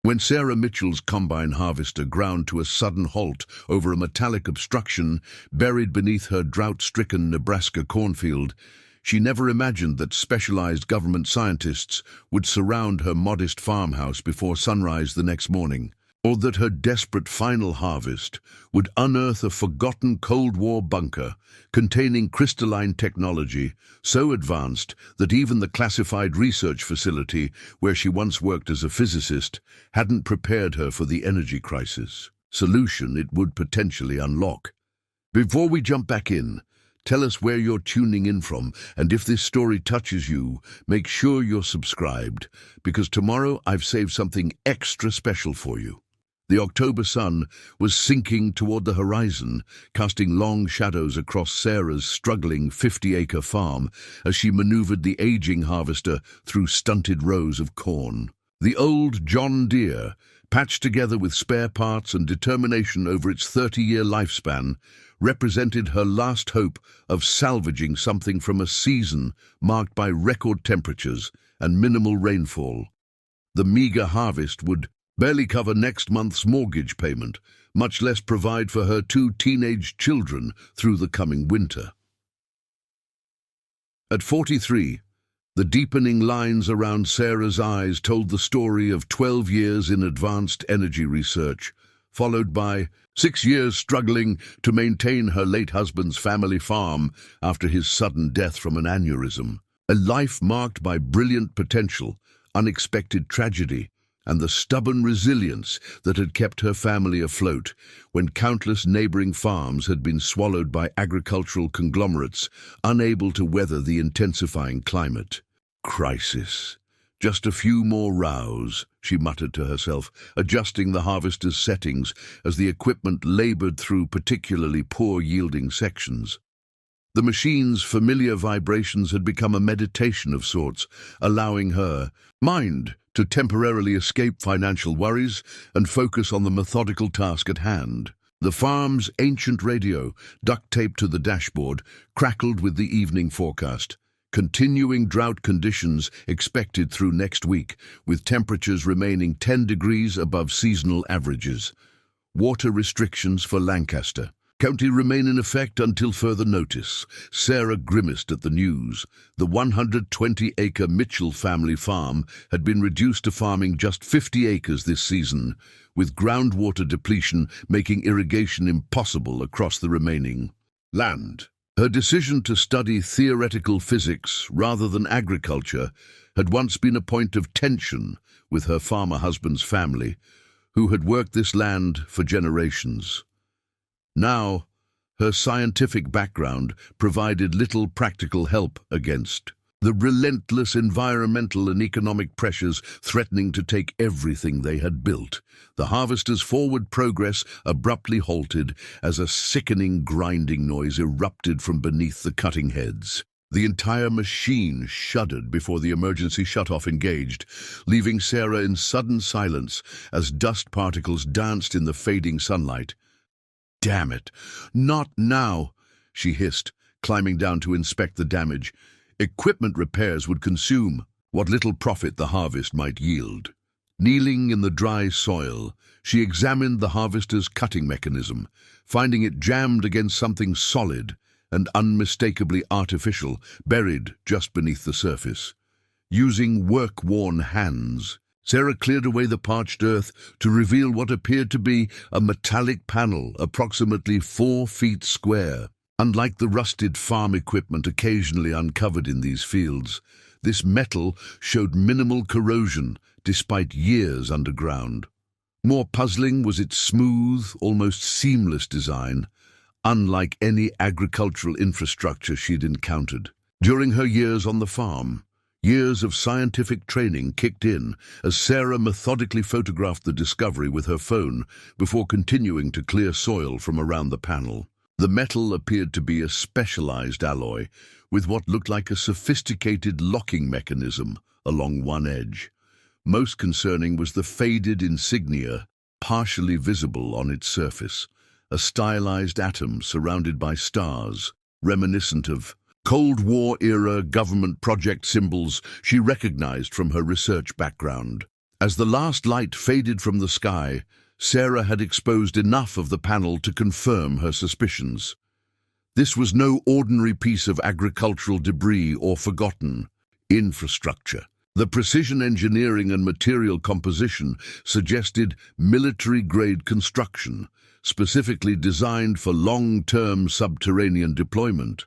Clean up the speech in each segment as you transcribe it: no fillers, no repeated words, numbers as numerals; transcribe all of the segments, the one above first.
When Sarah Mitchell's combine harvester ground to a sudden halt over a metallic obstruction buried beneath her drought-stricken Nebraska cornfield, she never imagined that specialized government scientists would surround her modest farmhouse before sunrise the next morning, or that her desperate final harvest would unearth a forgotten Cold War bunker containing crystalline technology so advanced that even the classified research facility where she once worked as a physicist hadn't prepared her for the energy crisis solution it would potentially unlock. Before we jump back in, tell us where you're tuning in from, and if this story touches you, make sure you're subscribed, because tomorrow I've saved something extra special for you. The October sun was sinking toward the horizon, casting long shadows across Sarah's struggling 50-acre farm as she maneuvered the aging harvester through stunted rows of corn. The old John Deere, patched together with spare parts and determination over its 30-year lifespan, represented her last hope of salvaging something from a season marked by record temperatures and minimal rainfall. The meager harvest would barely cover next month's mortgage payment, much less provide for her 2 teenage children through the coming winter. At 43, the deepening lines around Sarah's eyes told the story of 12 years in advanced energy research, followed by 6 years struggling to maintain her late husband's family farm after his sudden death from an aneurysm. A life marked by brilliant potential, unexpected tragedy, and the stubborn resilience that had kept her family afloat when countless neighboring farms had been swallowed by agricultural conglomerates unable to weather the intensifying climate crisis. Just a few more rows, she muttered to herself, adjusting the harvester's settings as the equipment labored through particularly poor-yielding sections. The machine's familiar vibrations had become a meditation of sorts, allowing her mind to temporarily escape financial worries and focus on the methodical task at hand. The farm's ancient radio, duct-taped to the dashboard, crackled with the evening forecast. Continuing drought conditions expected through next week, with temperatures remaining 10 degrees above seasonal averages. Water restrictions for Lancaster County remain in effect until further notice. Sarah grimaced at the news. The 120-acre Mitchell family farm had been reduced to farming just 50 acres this season, with groundwater depletion making irrigation impossible across the remaining land. Her decision to study theoretical physics rather than agriculture had once been a point of tension with her farmer husband's family, who had worked this land for generations. Now, her scientific background provided little practical help against the relentless environmental and economic pressures threatening to take everything they had built. The harvester's forward progress abruptly halted as a sickening grinding noise erupted from beneath the cutting heads. The entire machine shuddered before the emergency shutoff engaged, leaving Sarah in sudden silence as dust particles danced in the fading sunlight. "Damn it! Not now!" she hissed, climbing down to inspect the damage. Equipment repairs would consume what little profit the harvest might yield. Kneeling in the dry soil, she examined the harvester's cutting mechanism, finding it jammed against something solid and unmistakably artificial, buried just beneath the surface. Using work-worn hands, Sarah cleared away the parched earth to reveal what appeared to be a metallic panel approximately 4 feet square. Unlike the rusted farm equipment occasionally uncovered in these fields, this metal showed minimal corrosion despite years underground. More puzzling was its smooth, almost seamless design, unlike any agricultural infrastructure she'd encountered. During her years on the farm, years of scientific training kicked in as Sarah methodically photographed the discovery with her phone before continuing to clear soil from around the panel. The metal appeared to be a specialized alloy with what looked like a sophisticated locking mechanism along one edge. Most concerning was the faded insignia partially visible on its surface, a stylized atom surrounded by stars, reminiscent of Cold War-era government project symbols she recognized from her research background. As the last light faded from the sky, Sarah had exposed enough of the panel to confirm her suspicions. This was no ordinary piece of agricultural debris or forgotten infrastructure. The precision engineering and material composition suggested military-grade construction, specifically designed for long-term subterranean deployment.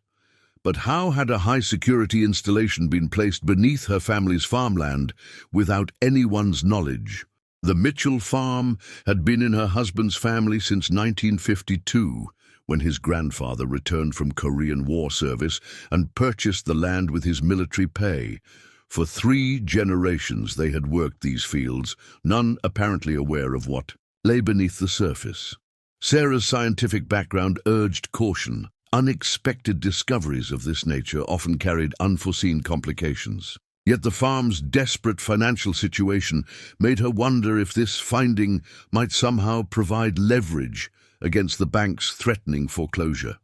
But how had a high-security installation been placed beneath her family's farmland without anyone's knowledge? The Mitchell farm had been in her husband's family since 1952, when his grandfather returned from Korean War service and purchased the land with his military pay. For 3 generations they had worked these fields, none apparently aware of what lay beneath the surface. Sarah's scientific background urged caution. Unexpected discoveries of this nature often carried unforeseen complications. Yet the farm's desperate financial situation made her wonder if this finding might somehow provide leverage against the bank's threatening foreclosure.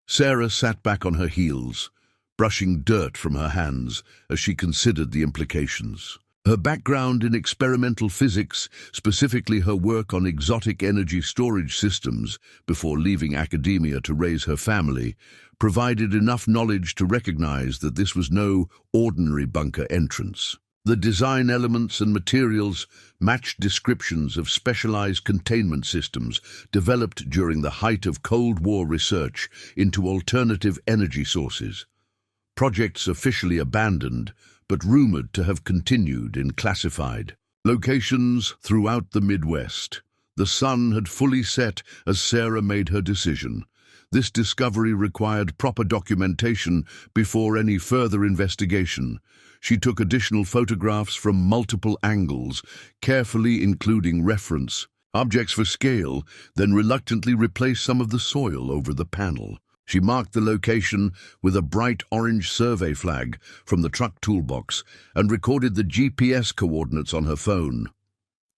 Sarah sat back on her heels, brushing dirt from her hands as she considered the implications. Her background in experimental physics, specifically her work on exotic energy storage systems before leaving academia to raise her family, provided enough knowledge to recognize that this was no ordinary bunker entrance. The design elements and materials matched descriptions of specialized containment systems developed during the height of Cold War research into alternative energy sources. Projects officially abandoned, but rumored to have continued in classified locations throughout the Midwest. The sun had fully set as Sarah made her decision. This discovery required proper documentation before any further investigation. She took additional photographs from multiple angles, carefully including reference objects for scale, then reluctantly replaced some of the soil over the panel. She marked the location with a bright orange survey flag from the truck toolbox and recorded the GPS coordinates on her phone.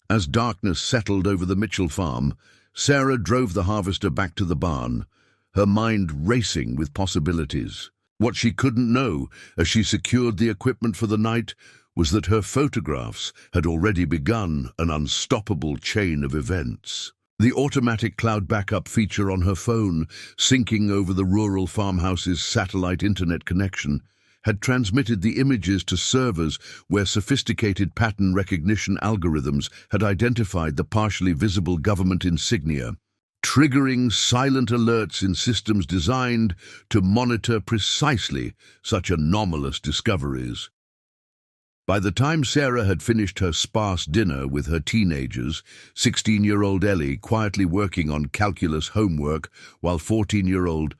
As darkness settled over the Mitchell farm, Sarah drove the harvester back to the barn, her mind racing with possibilities. What she couldn't know as she secured the equipment for the night was that her photographs had already begun an unstoppable chain of events. The automatic cloud backup feature on her phone, syncing over the rural farmhouse's satellite internet connection, had transmitted the images to servers where sophisticated pattern recognition algorithms had identified the partially visible government insignia, triggering silent alerts in systems designed to monitor precisely such anomalous discoveries. By the time Sarah had finished her sparse dinner with her teenagers, 16-year-old Ellie quietly working on calculus homework, while 14-year-old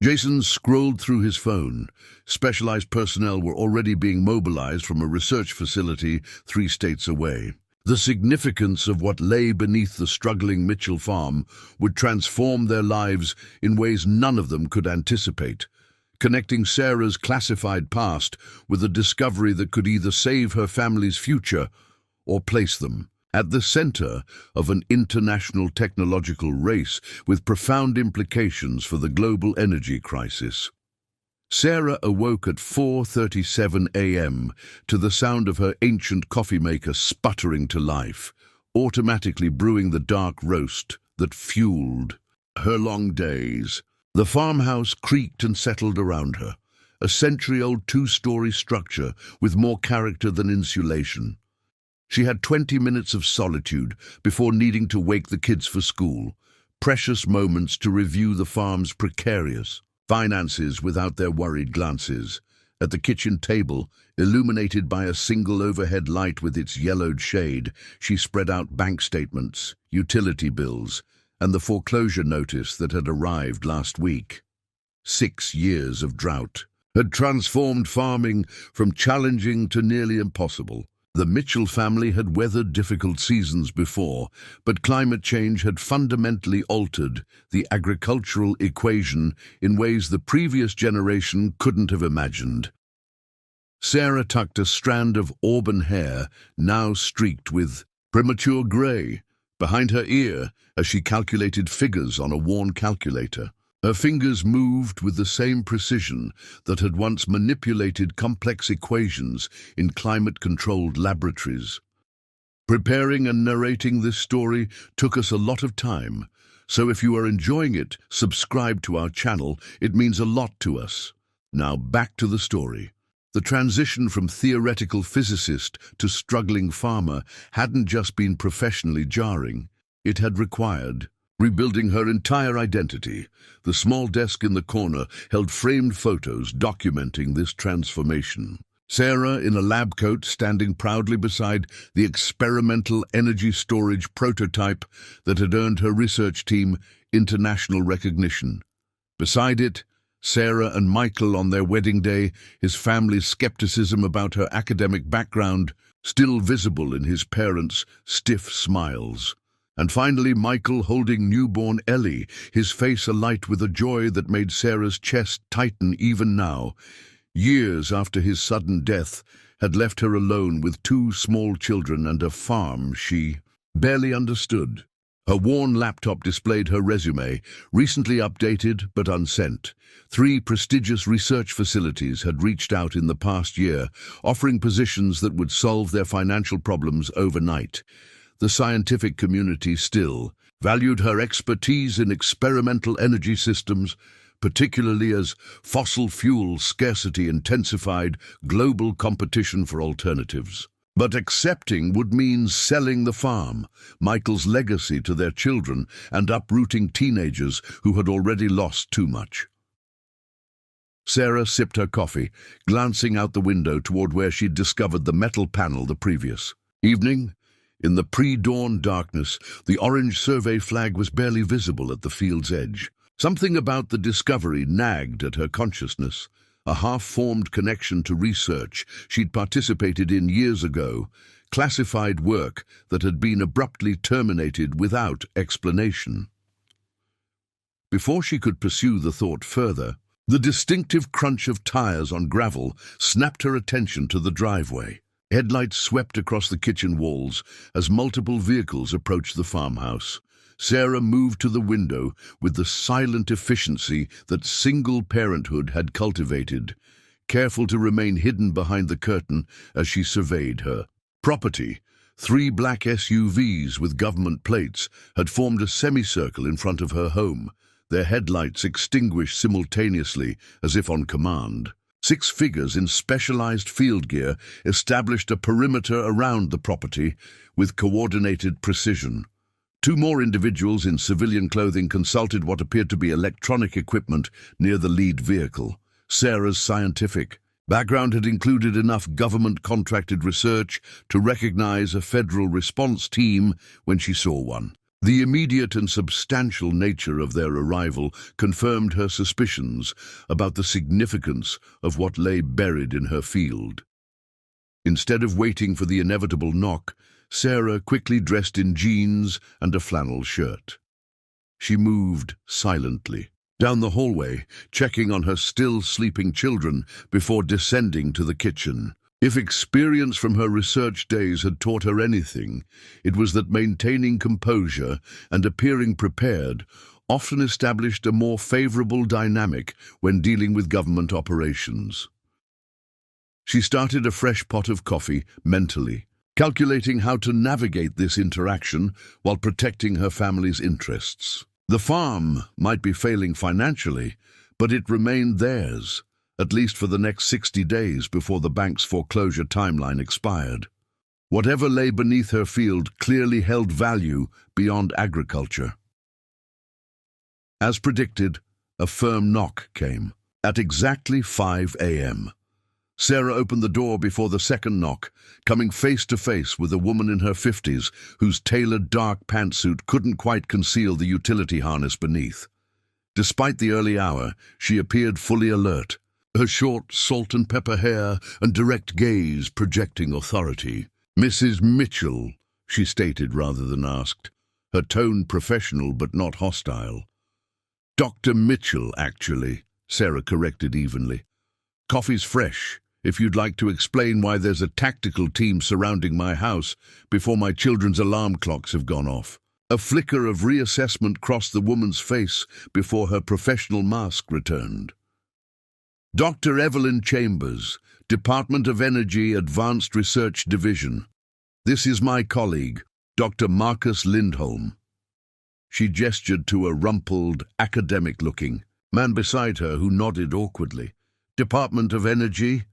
Jason scrolled through his phone. Specialized personnel were already being mobilized from a research facility 3 states away. The significance of what lay beneath the struggling Mitchell farm would transform their lives in ways none of them could anticipate, connecting Sarah's classified past with a discovery that could either save her family's future or place them at the center of an international technological race with profound implications for the global energy crisis. Sarah awoke at 4:37 a.m. to the sound of her ancient coffee maker sputtering to life, automatically brewing the dark roast that fueled her long days. The farmhouse creaked and settled around her, a century-old 2-story structure with more character than insulation. She had 20 minutes of solitude before needing to wake the kids for school, precious moments to review the farm's precarious finances without their worried glances. At the kitchen table, illuminated by a single overhead light with its yellowed shade, she spread out bank statements, utility bills, and the foreclosure notice that had arrived last week. 6 years of drought had transformed farming from challenging to nearly impossible. The Mitchell family had weathered difficult seasons before, but climate change had fundamentally altered the agricultural equation in ways the previous generation couldn't have imagined. Sarah tucked a strand of auburn hair, now streaked with premature gray, behind her ear as she calculated figures on a worn calculator. Her fingers moved with the same precision that had once manipulated complex equations in climate-controlled laboratories. Preparing and narrating this story took us a lot of time, so if you are enjoying it, subscribe to our channel. It means a lot to us. Now back to the story. The transition from theoretical physicist to struggling farmer hadn't just been professionally jarring. It had required rebuilding her entire identity. The small desk in the corner held framed photos documenting this transformation. Sarah, in a lab coat, standing proudly beside the experimental energy storage prototype that had earned her research team international recognition. Beside it, Sarah and Michael on their wedding day, his family's skepticism about her academic background still visible in his parents' stiff smiles. And finally, Michael holding newborn Ellie, his face alight with a joy that made Sarah's chest tighten even now. Years after his sudden death had left her alone with two small children and a farm she barely understood. Her worn laptop displayed her resume, recently updated but unsent. 3 prestigious research facilities had reached out in the past year, offering positions that would solve their financial problems overnight. The scientific community still valued her expertise in experimental energy systems, particularly as fossil fuel scarcity intensified global competition for alternatives. But accepting would mean selling the farm, Michael's legacy to their children, and uprooting teenagers who had already lost too much. Sarah sipped her coffee, glancing out the window toward where she'd discovered the metal panel the previous evening. In the pre-dawn darkness, the orange survey flag was barely visible at the field's edge. Something about the discovery nagged at her consciousness, a half-formed connection to research she'd participated in years ago, classified work that had been abruptly terminated without explanation. Before she could pursue the thought further, the distinctive crunch of tires on gravel snapped her attention to the driveway. Headlights swept across the kitchen walls as multiple vehicles approached the farmhouse. Sarah moved to the window with the silent efficiency that single parenthood had cultivated, careful to remain hidden behind the curtain as she surveyed her property. 3 black SUVs with government plates had formed a semicircle in front of her home, their headlights extinguished simultaneously as if on command. 6 figures in specialized field gear established a perimeter around the property with coordinated precision. 2 more individuals in civilian clothing consulted what appeared to be electronic equipment near the lead vehicle. Sarah's scientific background had included enough government-contracted research to recognize a federal response team when she saw one. The immediate and substantial nature of their arrival confirmed her suspicions about the significance of what lay buried in her field. Instead of waiting for the inevitable knock, Sarah quickly dressed in jeans and a flannel shirt. She moved silently down the hallway, checking on her still sleeping children before descending to the kitchen. If experience from her research days had taught her anything, it was that maintaining composure and appearing prepared often established a more favorable dynamic when dealing with government operations. She started a fresh pot of coffee mentally, calculating how to navigate this interaction while protecting her family's interests. The farm might be failing financially, but it remained theirs, at least for the next 60 days before the bank's foreclosure timeline expired. Whatever lay beneath her field clearly held value beyond agriculture. As predicted, a firm knock came. At exactly 5 a.m. Sarah opened the door before the second knock, coming face to face with a woman in her 50s whose tailored dark pantsuit couldn't quite conceal the utility harness beneath. Despite the early hour, she appeared fully alert, her short salt and pepper hair and direct gaze projecting authority. "Mrs. Mitchell," she stated rather than asked, her tone professional but not hostile. "Dr. Mitchell, actually," Sarah corrected evenly. "Coffee's fresh, if you'd like to explain why there's a tactical team surrounding my house before my children's alarm clocks have gone off." A flicker of reassessment crossed the woman's face before her professional mask returned. "Dr. Evelyn Chambers, Department of Energy Advanced Research Division." This is my colleague, Dr. Marcus Lindholm. She gestured to a rumpled, academic-looking man beside her who nodded awkwardly. Department of Energy?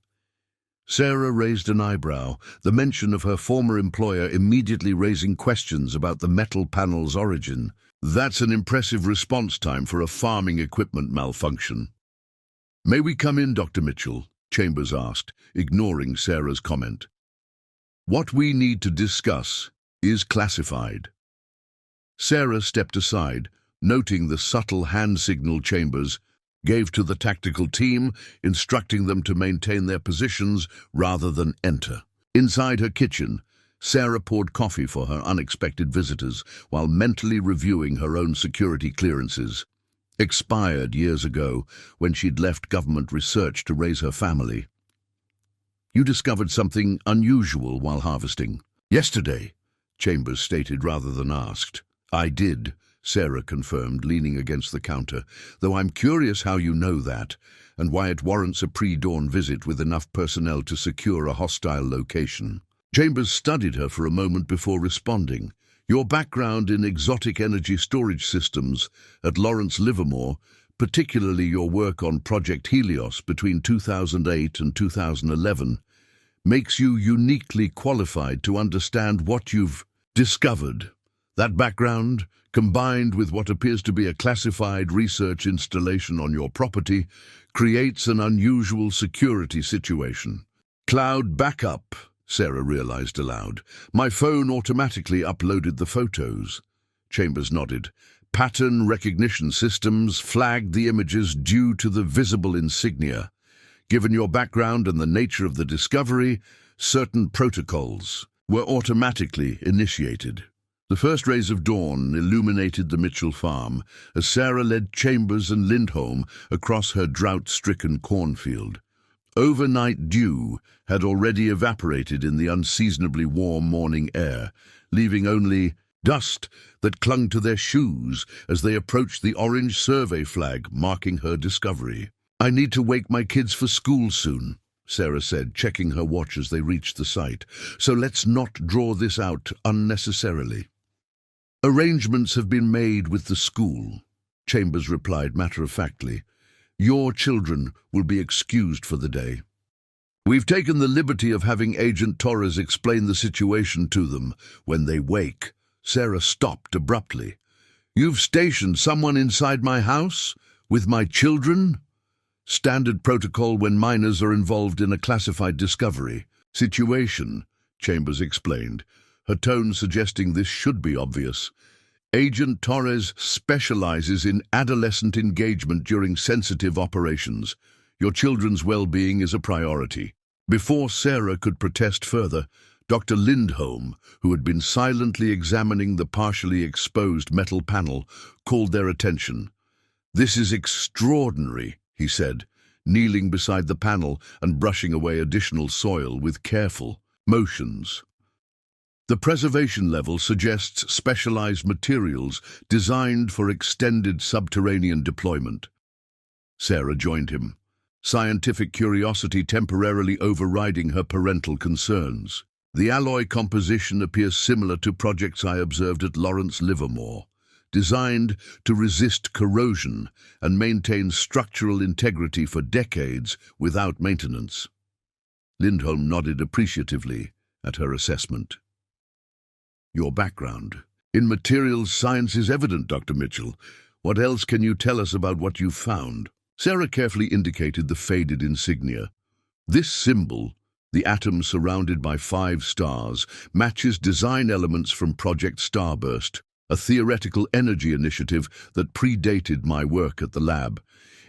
Sarah raised an eyebrow, the mention of her former employer immediately raising questions about the metal panel's origin. That's an impressive response time for a farming equipment malfunction. May we come in, Dr. Mitchell? Chambers asked, ignoring Sarah's comment. What we need to discuss is classified. Sarah stepped aside, noting the subtle hand signal Chambers gave to the tactical team, instructing them to maintain their positions rather than enter. Inside her kitchen, Sarah poured coffee for her unexpected visitors while mentally reviewing her own security clearances. Expired years ago when she'd left government research to raise her family. You discovered something unusual while harvesting. Yesterday, Chambers stated rather than asked. I did, Sarah confirmed, leaning against the counter, though I'm curious how you know that, and why it warrants a pre-dawn visit with enough personnel to secure a hostile location. Chambers studied her for a moment before responding. Your background in exotic energy storage systems at Lawrence Livermore, particularly your work on Project Helios between 2008 and 2011, makes you uniquely qualified to understand what you've discovered. That background, combined with what appears to be a classified research installation on your property, creates an unusual security situation. Cloud backup, Sarah realized aloud. My phone automatically uploaded the photos. Chambers nodded. Pattern recognition systems flagged the images due to the visible insignia. Given your background and the nature of the discovery, certain protocols were automatically initiated. The first rays of dawn illuminated the Mitchell farm as Sarah led Chambers and Lindholm across her drought-stricken cornfield. Overnight dew had already evaporated in the unseasonably warm morning air, leaving only dust that clung to their shoes as they approached the orange survey flag marking her discovery. I need to wake my kids for school soon, Sarah said, checking her watch as they reached the site. So let's not draw this out unnecessarily. Arrangements have been made with the school, Chambers replied matter-of-factly. Your children will be excused for the day. We've taken the liberty of having Agent Torres explain the situation to them when they wake. Sarah stopped abruptly. You've stationed someone inside my house? With my children? Standard protocol when minors are involved in a classified discovery. Situation, Chambers explained, her tone suggesting this should be obvious. Agent Torres specializes in adolescent engagement during sensitive operations. Your children's well-being is a priority. Before Sarah could protest further, Dr. Lindholm, who had been silently examining the partially exposed metal panel, called their attention. This is extraordinary, he said, kneeling beside the panel and brushing away additional soil with careful motions. The preservation level suggests specialized materials designed for extended subterranean deployment. Sarah joined him, scientific curiosity temporarily overriding her parental concerns. The alloy composition appears similar to projects I observed at Lawrence Livermore, designed to resist corrosion and maintain structural integrity for decades without maintenance. Lindholm nodded appreciatively at her assessment. Your background in materials science is evident, Dr. Mitchell. What else can you tell us about what you've found? Sarah carefully indicated the faded insignia. This symbol, the atom surrounded by 5 stars, matches design elements from Project Starburst, a theoretical energy initiative that predated my work at the lab.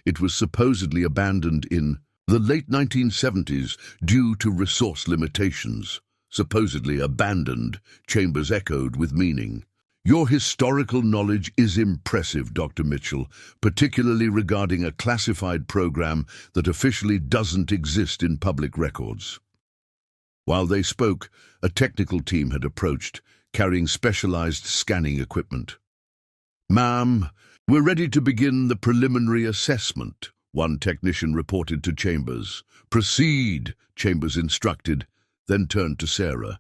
It was supposedly abandoned in the late 1970s due to resource limitations. Supposedly abandoned, Chambers echoed with meaning. Your historical knowledge is impressive, Dr. Mitchell, particularly regarding a classified program that officially doesn't exist in public records. While they spoke, a technical team had approached, carrying specialized scanning equipment. Ma'am, we're ready to begin the preliminary assessment, one technician reported to Chambers. Proceed, Chambers instructed, then turned to Sarah.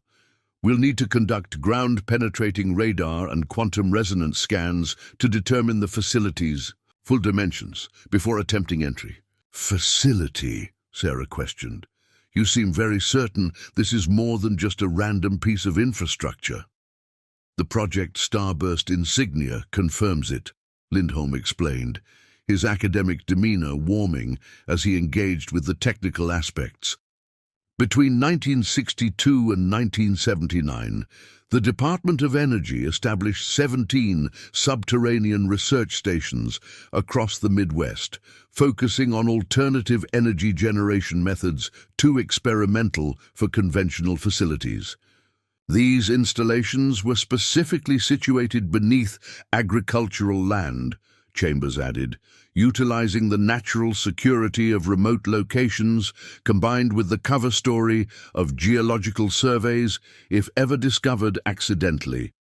We'll need to conduct ground-penetrating radar and quantum resonance scans to determine the facility's full dimensions before attempting entry. Facility? Sarah questioned. You seem very certain this is more than just a random piece of infrastructure. The Project Starburst insignia confirms it, Lindholm explained, his academic demeanor warming as he engaged with the technical aspects. Between 1962 and 1979, the Department of Energy established 17 subterranean research stations across the Midwest, focusing on alternative energy generation methods too experimental for conventional facilities. These installations were specifically situated beneath agricultural land, Chambers added, utilizing the natural security of remote locations combined with the cover story of geological surveys if ever discovered accidentally.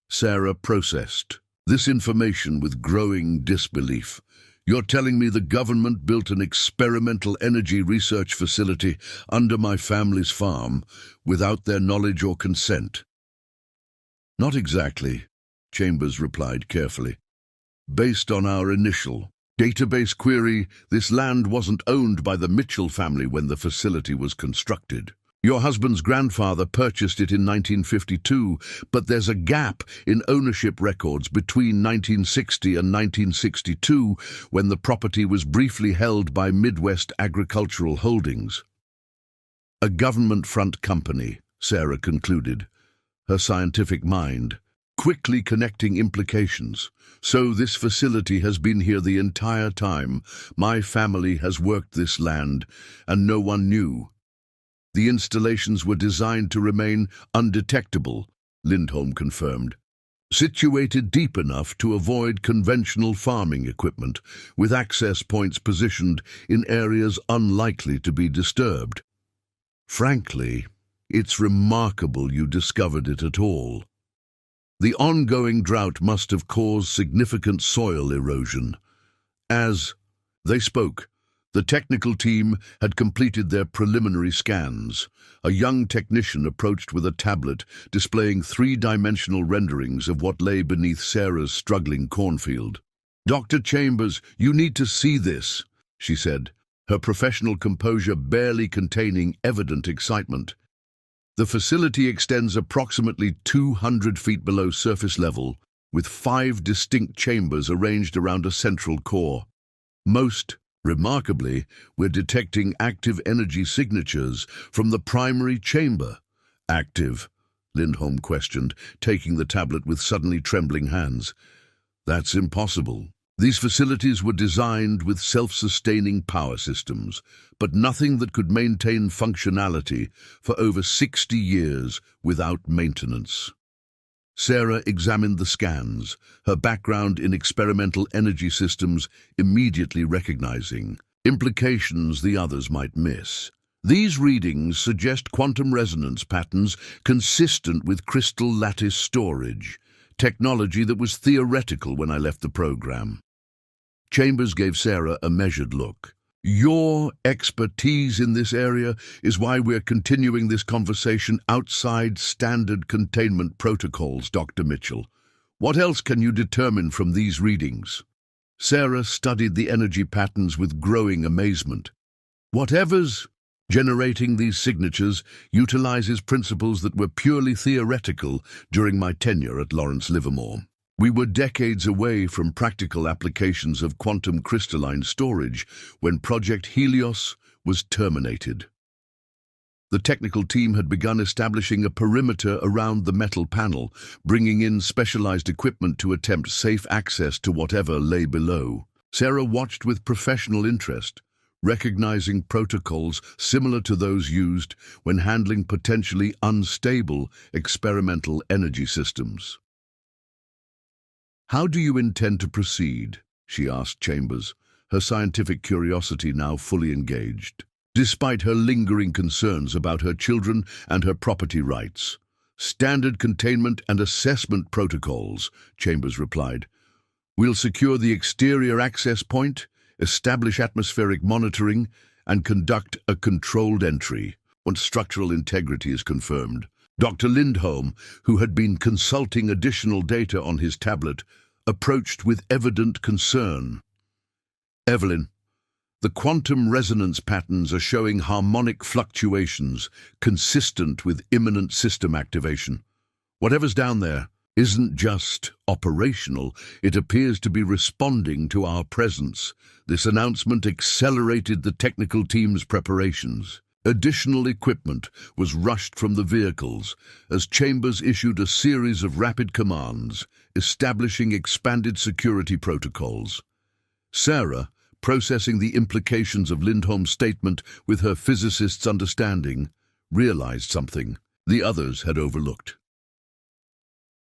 Sarah processed this information with growing disbelief. You're telling me the government built an experimental energy research facility under my family's farm without their knowledge or consent? Not exactly, Chambers replied carefully. Based on our initial database query, this land wasn't owned by the Mitchell family when the facility was constructed. Your husband's grandfather purchased it in 1952, but there's a gap in ownership records between 1960 and 1962 when the property was briefly held by Midwest Agricultural Holdings. A government-front company, Sarah concluded, her scientific mind quickly connecting implications. So this facility has been here the entire time. My family has worked this land, and no one knew. The installations were designed to remain undetectable, Lindholm confirmed. Situated deep enough to avoid conventional farming equipment, with access points positioned in areas unlikely to be disturbed. Frankly, it's remarkable you discovered it at all. The ongoing drought must have caused significant soil erosion. As they spoke, the technical team had completed their preliminary scans. A young technician approached with a tablet displaying three-dimensional renderings of what lay beneath Sarah's struggling cornfield. "Dr. Chambers, you need to see this," she said, her professional composure barely containing evident excitement. The facility extends approximately 200 feet below surface level, with 5 distinct chambers arranged around a central core. Most remarkably, we're detecting active energy signatures from the primary chamber. Active? Lindholm questioned, taking the tablet with suddenly trembling hands. That's impossible. These facilities were designed with self-sustaining power systems, but nothing that could maintain functionality for over 60 years without maintenance. Sarah examined the scans, her background in experimental energy systems immediately recognizing implications the others might miss. These readings suggest quantum resonance patterns consistent with crystal lattice storage, technology that was theoretical when I left the program. Chambers gave Sarah a measured look. Your expertise in this area is why we're continuing this conversation outside standard containment protocols, Dr. Mitchell. What else can you determine from these readings? Sarah studied the energy patterns with growing amazement. Whatever's generating these signatures utilizes principles that were purely theoretical during my tenure at Lawrence Livermore. We were decades away from practical applications of quantum crystalline storage when Project Helios was terminated. The technical team had begun establishing a perimeter around the metal panel, bringing in specialized equipment to attempt safe access to whatever lay below. Sarah watched with professional interest, recognizing protocols similar to those used when handling potentially unstable experimental energy systems. "How do you intend to proceed?" she asked Chambers, her scientific curiosity now fully engaged. Despite her lingering concerns about her children and her property rights. "Standard containment and assessment protocols," Chambers replied. "We'll secure the exterior access point, establish atmospheric monitoring, and conduct a controlled entry. Once structural integrity is confirmed, Dr. Lindholm, who had been consulting additional data on his tablet, approached with evident concern. "Evelyn, the quantum resonance patterns are showing harmonic fluctuations consistent with imminent system activation. Whatever's down there isn't just operational, it appears to be responding to our presence." This announcement accelerated the technical team's preparations. Additional equipment was rushed from the vehicles as Chambers issued a series of rapid commands, establishing expanded security protocols. Sarah, processing the implications of Lindholm's statement with her physicist's understanding, realized something the others had overlooked.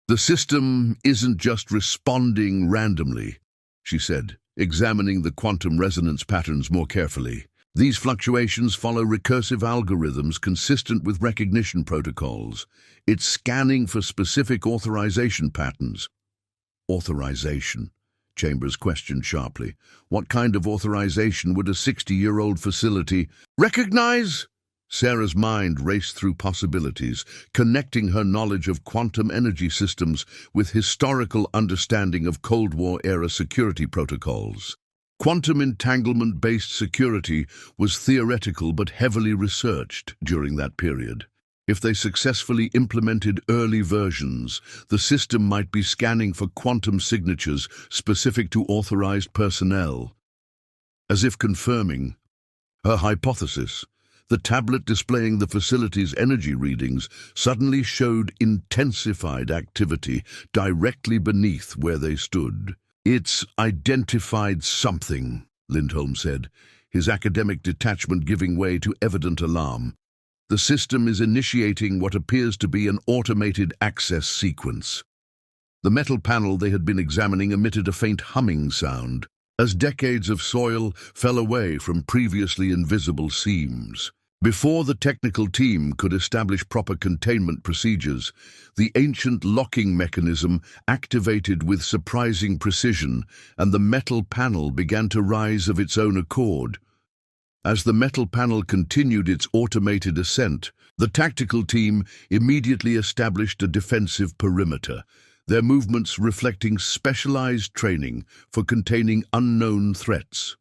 "The system isn't just responding randomly," she said, examining the quantum resonance patterns more carefully. "These fluctuations follow recursive algorithms consistent with recognition protocols. It's scanning for specific authorization patterns." "Authorization?" Chambers questioned sharply. "What kind of authorization would a 60-year-old facility recognize?" Sarah's mind raced through possibilities, connecting her knowledge of quantum energy systems with historical understanding of Cold War-era security protocols. Quantum entanglement-based security was theoretical but heavily researched during that period. If they successfully implemented early versions, the system might be scanning for quantum signatures specific to authorized personnel. As if confirming her hypothesis, the tablet displaying the facility's energy readings suddenly showed intensified activity directly beneath where they stood. "It's identified something," Lindholm said, his academic detachment giving way to evident alarm. "The system is initiating what appears to be an automated access sequence." The metal panel they had been examining emitted a faint humming sound, as decades of soil fell away from previously invisible seams. Before the technical team could establish proper containment procedures, the ancient locking mechanism activated with surprising precision, and the metal panel began to rise of its own accord. As the metal panel continued its automated ascent, the tactical team immediately established a defensive perimeter, their movements reflecting specialized training for containing unknown threats.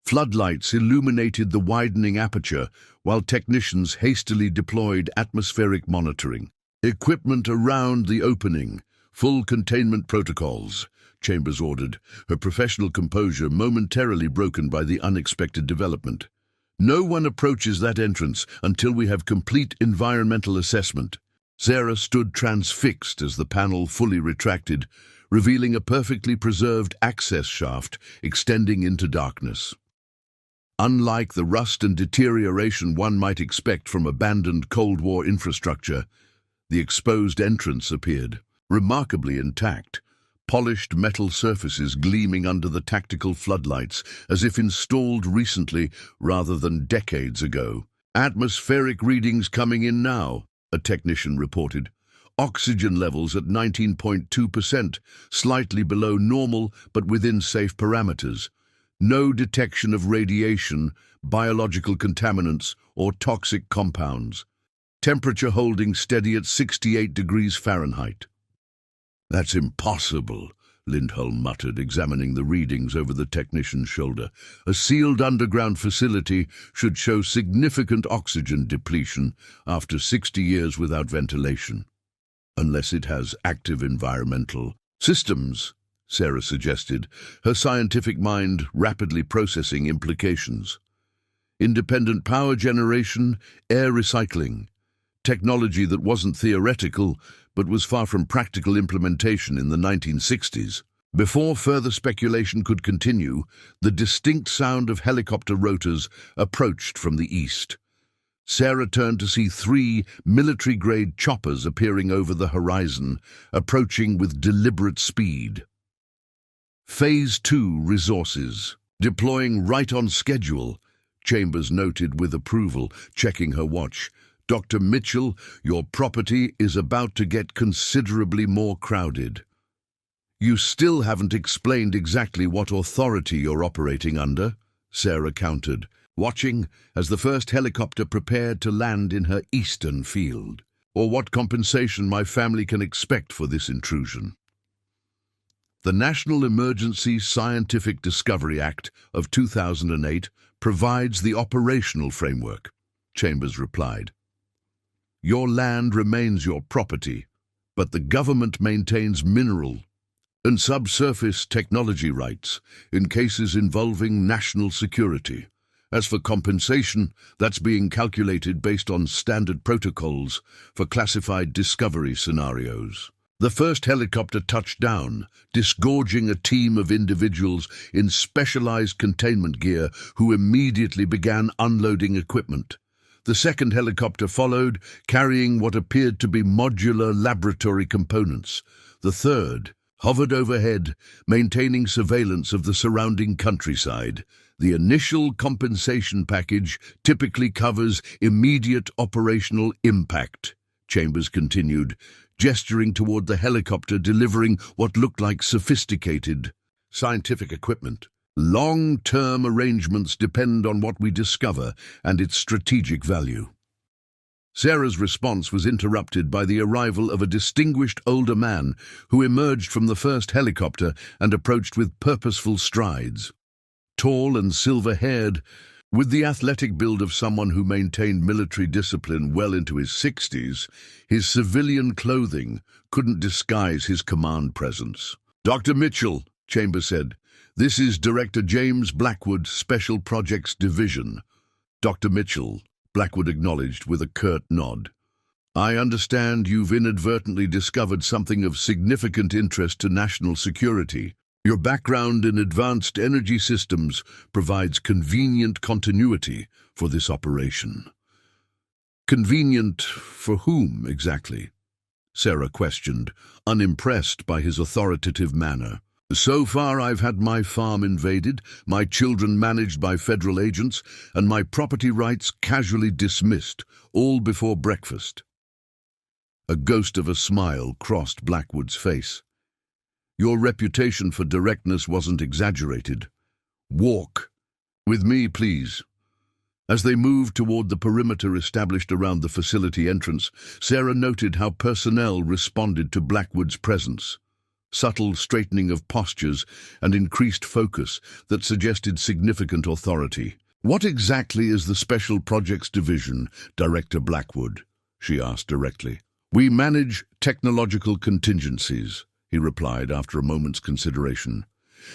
Floodlights illuminated the widening aperture, while technicians hastily deployed atmospheric monitoring. "Equipment around the opening. Full containment protocols," Chambers ordered, her professional composure momentarily broken by the unexpected development. "No one approaches that entrance until we have complete environmental assessment." Sarah stood transfixed as the panel fully retracted, revealing a perfectly preserved access shaft extending into darkness. Unlike the rust and deterioration one might expect from abandoned Cold War infrastructure, the exposed entrance appeared remarkably intact, polished metal surfaces gleaming under the tactical floodlights as if installed recently rather than decades ago. "Atmospheric readings coming in now," a technician reported. "Oxygen levels at 19.2%, slightly below normal but within safe parameters. No detection of radiation, biological contaminants, or toxic compounds. Temperature holding steady at 68 degrees Fahrenheit." "That's impossible," Lindholm muttered, examining the readings over the technician's shoulder. "A sealed underground facility should show significant oxygen depletion after 60 years without ventilation. Unless it has active environmental systems," Sarah suggested, her scientific mind rapidly processing implications. "Independent power generation, air recycling. Technology that wasn't theoretical, but was far from practical implementation in the 1960s. Before further speculation could continue, the distinct sound of helicopter rotors approached from the east. Sarah turned to see 3 military-grade choppers appearing over the horizon, approaching with deliberate speed. "Phase 2 resources. Deploying right on schedule," Chambers noted with approval, checking her watch. "Dr. Mitchell, your property is about to get considerably more crowded." "You still haven't explained exactly what authority you're operating under," Sarah countered, watching as the first helicopter prepared to land in her eastern field. or what compensation my family can expect for this intrusion. The National Emergency Scientific Discovery Act of 2008 provides the operational framework, Chambers replied. Your land remains your property, but the government maintains mineral and subsurface technology rights in cases involving national security. As for compensation, that's being calculated based on standard protocols for classified discovery scenarios. The first helicopter touched down, disgorging a team of individuals in specialized containment gear who immediately began unloading equipment. The second helicopter followed, carrying what appeared to be modular laboratory components. The third hovered overhead, maintaining surveillance of the surrounding countryside. The initial compensation package typically covers immediate operational impact, Chambers continued, gesturing toward the helicopter delivering what looked like sophisticated scientific equipment. Long-term arrangements depend on what we discover and its strategic value. Sarah's response was interrupted by the arrival of a distinguished older man who emerged from the first helicopter and approached with purposeful strides. Tall and silver-haired, with the athletic build of someone who maintained military discipline well into his 60s, his civilian clothing couldn't disguise his command presence. "Dr. Mitchell," Chambers said, "this is Director James Blackwood, Special Projects Division." "Dr. Mitchell," Blackwood acknowledged with a curt nod. "I understand you've inadvertently discovered something of significant interest to national security. Your background in advanced energy systems provides convenient continuity for this operation." "Convenient for whom, exactly?" Sarah questioned, unimpressed by his authoritative manner. "So far I've had my farm invaded, my children managed by federal agents, and my property rights casually dismissed, all before breakfast." A ghost of a smile crossed Blackwood's face. "Your reputation for directness wasn't exaggerated. Walk with me, please." As they moved toward the perimeter established around the facility entrance, Sarah noted how personnel responded to Blackwood's presence. Subtle straightening of postures and increased focus that suggested significant authority. "What exactly is the Special Projects Division, Director Blackwood?" she asked directly. "We manage technological contingencies," he replied after a moment's consideration.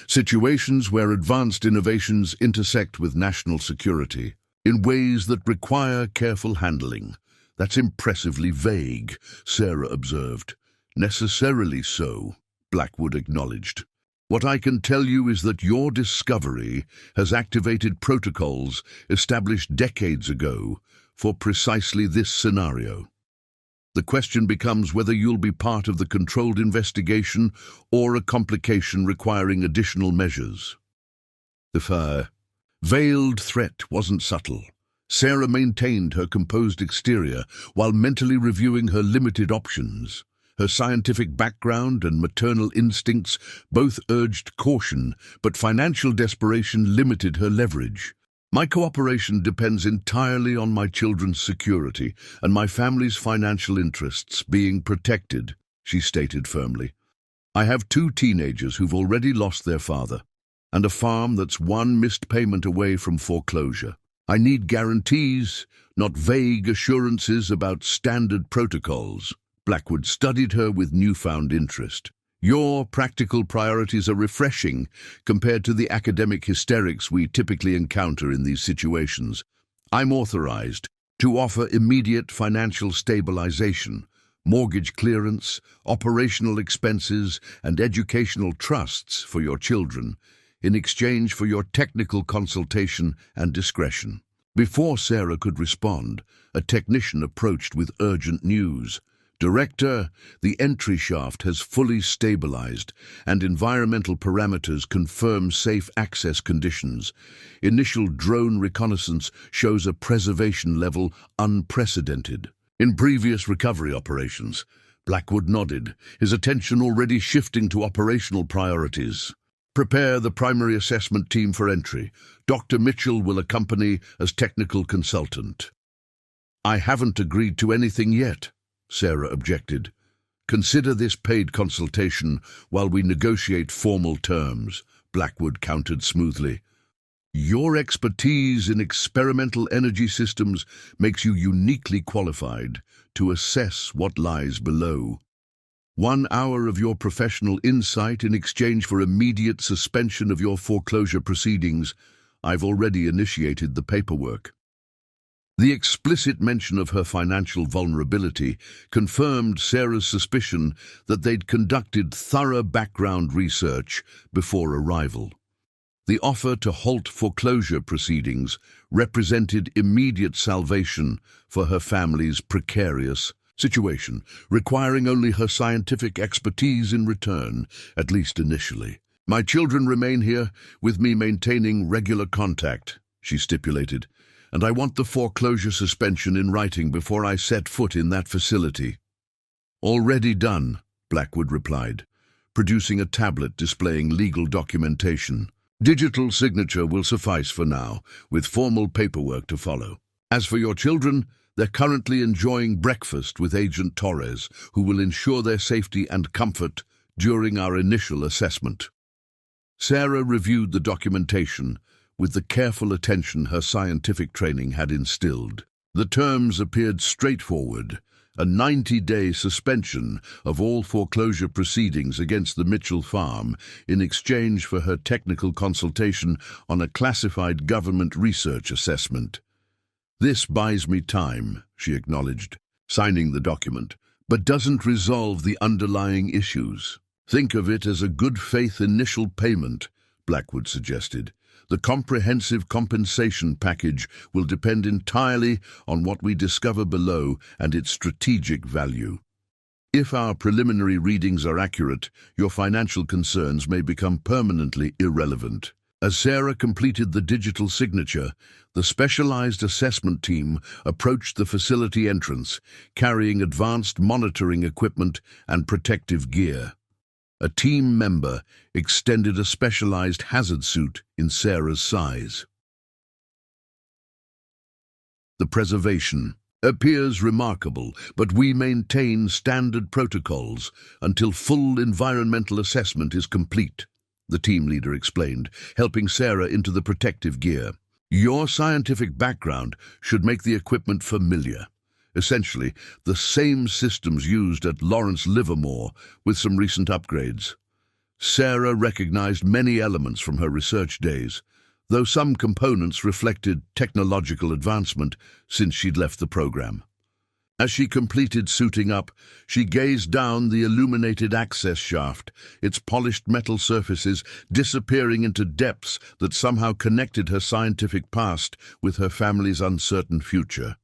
"Situations where advanced innovations intersect with national security in ways that require careful handling." "That's impressively vague," Sarah observed. "Necessarily so," Blackwood acknowledged. "What I can tell you is that your discovery has activated protocols established decades ago for precisely this scenario. The question becomes whether you'll be part of the controlled investigation or a complication requiring additional measures." The veiled threat wasn't subtle. Sarah maintained her composed exterior while mentally reviewing her limited options. Her scientific background and maternal instincts both urged caution, but financial desperation limited her leverage. "My cooperation depends entirely on my children's security and my family's financial interests being protected," she stated firmly. "I have 2 teenagers who've already lost their father, and a farm that's 1 missed payment away from foreclosure. I need guarantees, not vague assurances about standard protocols." Blackwood studied her with newfound interest. "Your practical priorities are refreshing compared to the academic hysterics we typically encounter in these situations. I'm authorized to offer immediate financial stabilization, mortgage clearance, operational expenses, and educational trusts for your children, in exchange for your technical consultation and discretion." Before Sarah could respond, a technician approached with urgent news. "Director, the entry shaft has fully stabilized, and environmental parameters confirm safe access conditions. Initial drone reconnaissance shows a preservation level unprecedented." "In previous recovery operations," Blackwood nodded, his attention already shifting to operational priorities. "Prepare the primary assessment team for entry. Dr. Mitchell will accompany as technical consultant." "I haven't agreed to anything yet," Sarah objected. "Consider this paid consultation while we negotiate formal terms," Blackwood countered smoothly. "Your expertise in experimental energy systems makes you uniquely qualified to assess what lies below. 1 hour of your professional insight in exchange for immediate suspension of your foreclosure proceedings. I've already initiated the paperwork." The explicit mention of her financial vulnerability confirmed Sarah's suspicion that they'd conducted thorough background research before arrival. The offer to halt foreclosure proceedings represented immediate salvation for her family's precarious situation, requiring only her scientific expertise in return, at least initially. "My children remain here, with me maintaining regular contact," she stipulated, "and I want the foreclosure suspension in writing before I set foot in that facility." "Already done," Blackwood replied, producing a tablet displaying legal documentation. "Digital signature will suffice for now, with formal paperwork to follow. As for your children, they're currently enjoying breakfast with Agent Torres, who will ensure their safety and comfort during our initial assessment." Sarah reviewed the documentation with the careful attention her scientific training had instilled. The terms appeared straightforward: a 90-day suspension of all foreclosure proceedings against the Mitchell farm in exchange for her technical consultation on a classified government research assessment. "This buys me time," she acknowledged, signing the document, "but doesn't resolve the underlying issues." "Think of it as a good-faith initial payment," Blackwood suggested. "The comprehensive compensation package will depend entirely on what we discover below and its strategic value. If our preliminary readings are accurate, your financial concerns may become permanently irrelevant." As Sarah completed the digital signature, the specialized assessment team approached the facility entrance, carrying advanced monitoring equipment and protective gear. A team member extended a specialized hazard suit in Sarah's size. "The preservation appears remarkable, but we maintain standard protocols until full environmental assessment is complete," the team leader explained, helping Sarah into the protective gear. "Your scientific background should make the equipment familiar. Essentially, the same systems used at Lawrence Livermore, with some recent upgrades." Sarah recognized many elements from her research days, though some components reflected technological advancement since she'd left the program. As she completed suiting up, she gazed down the illuminated access shaft, its polished metal surfaces disappearing into depths that somehow connected her scientific past with her family's uncertain future.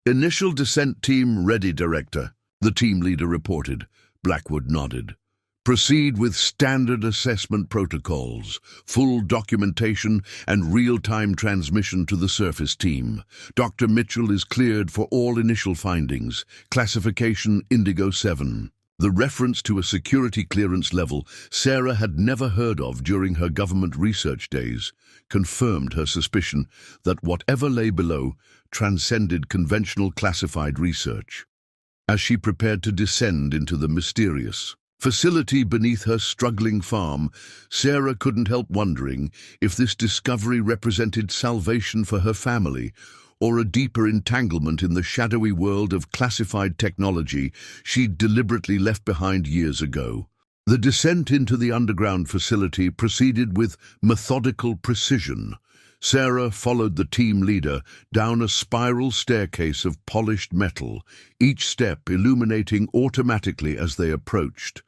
"Initial descent team ready, Director," the team leader reported. Blackwood nodded. "Proceed with standard assessment protocols, full documentation, and real-time transmission to the surface team. Dr. Mitchell is cleared for all initial findings. Classification Indigo 7. The reference to a security clearance level Sarah had never heard of during her government research days confirmed her suspicion that whatever lay below transcended conventional classified research. As she prepared to descend into the mysterious facility beneath her struggling farm, Sarah couldn't help wondering if this discovery represented salvation for her family or a deeper entanglement in the shadowy world of classified technology she'd deliberately left behind years ago. The descent into the underground facility proceeded with methodical precision. Sarah followed the team leader down a spiral staircase of polished metal, each step illuminating automatically as they approached.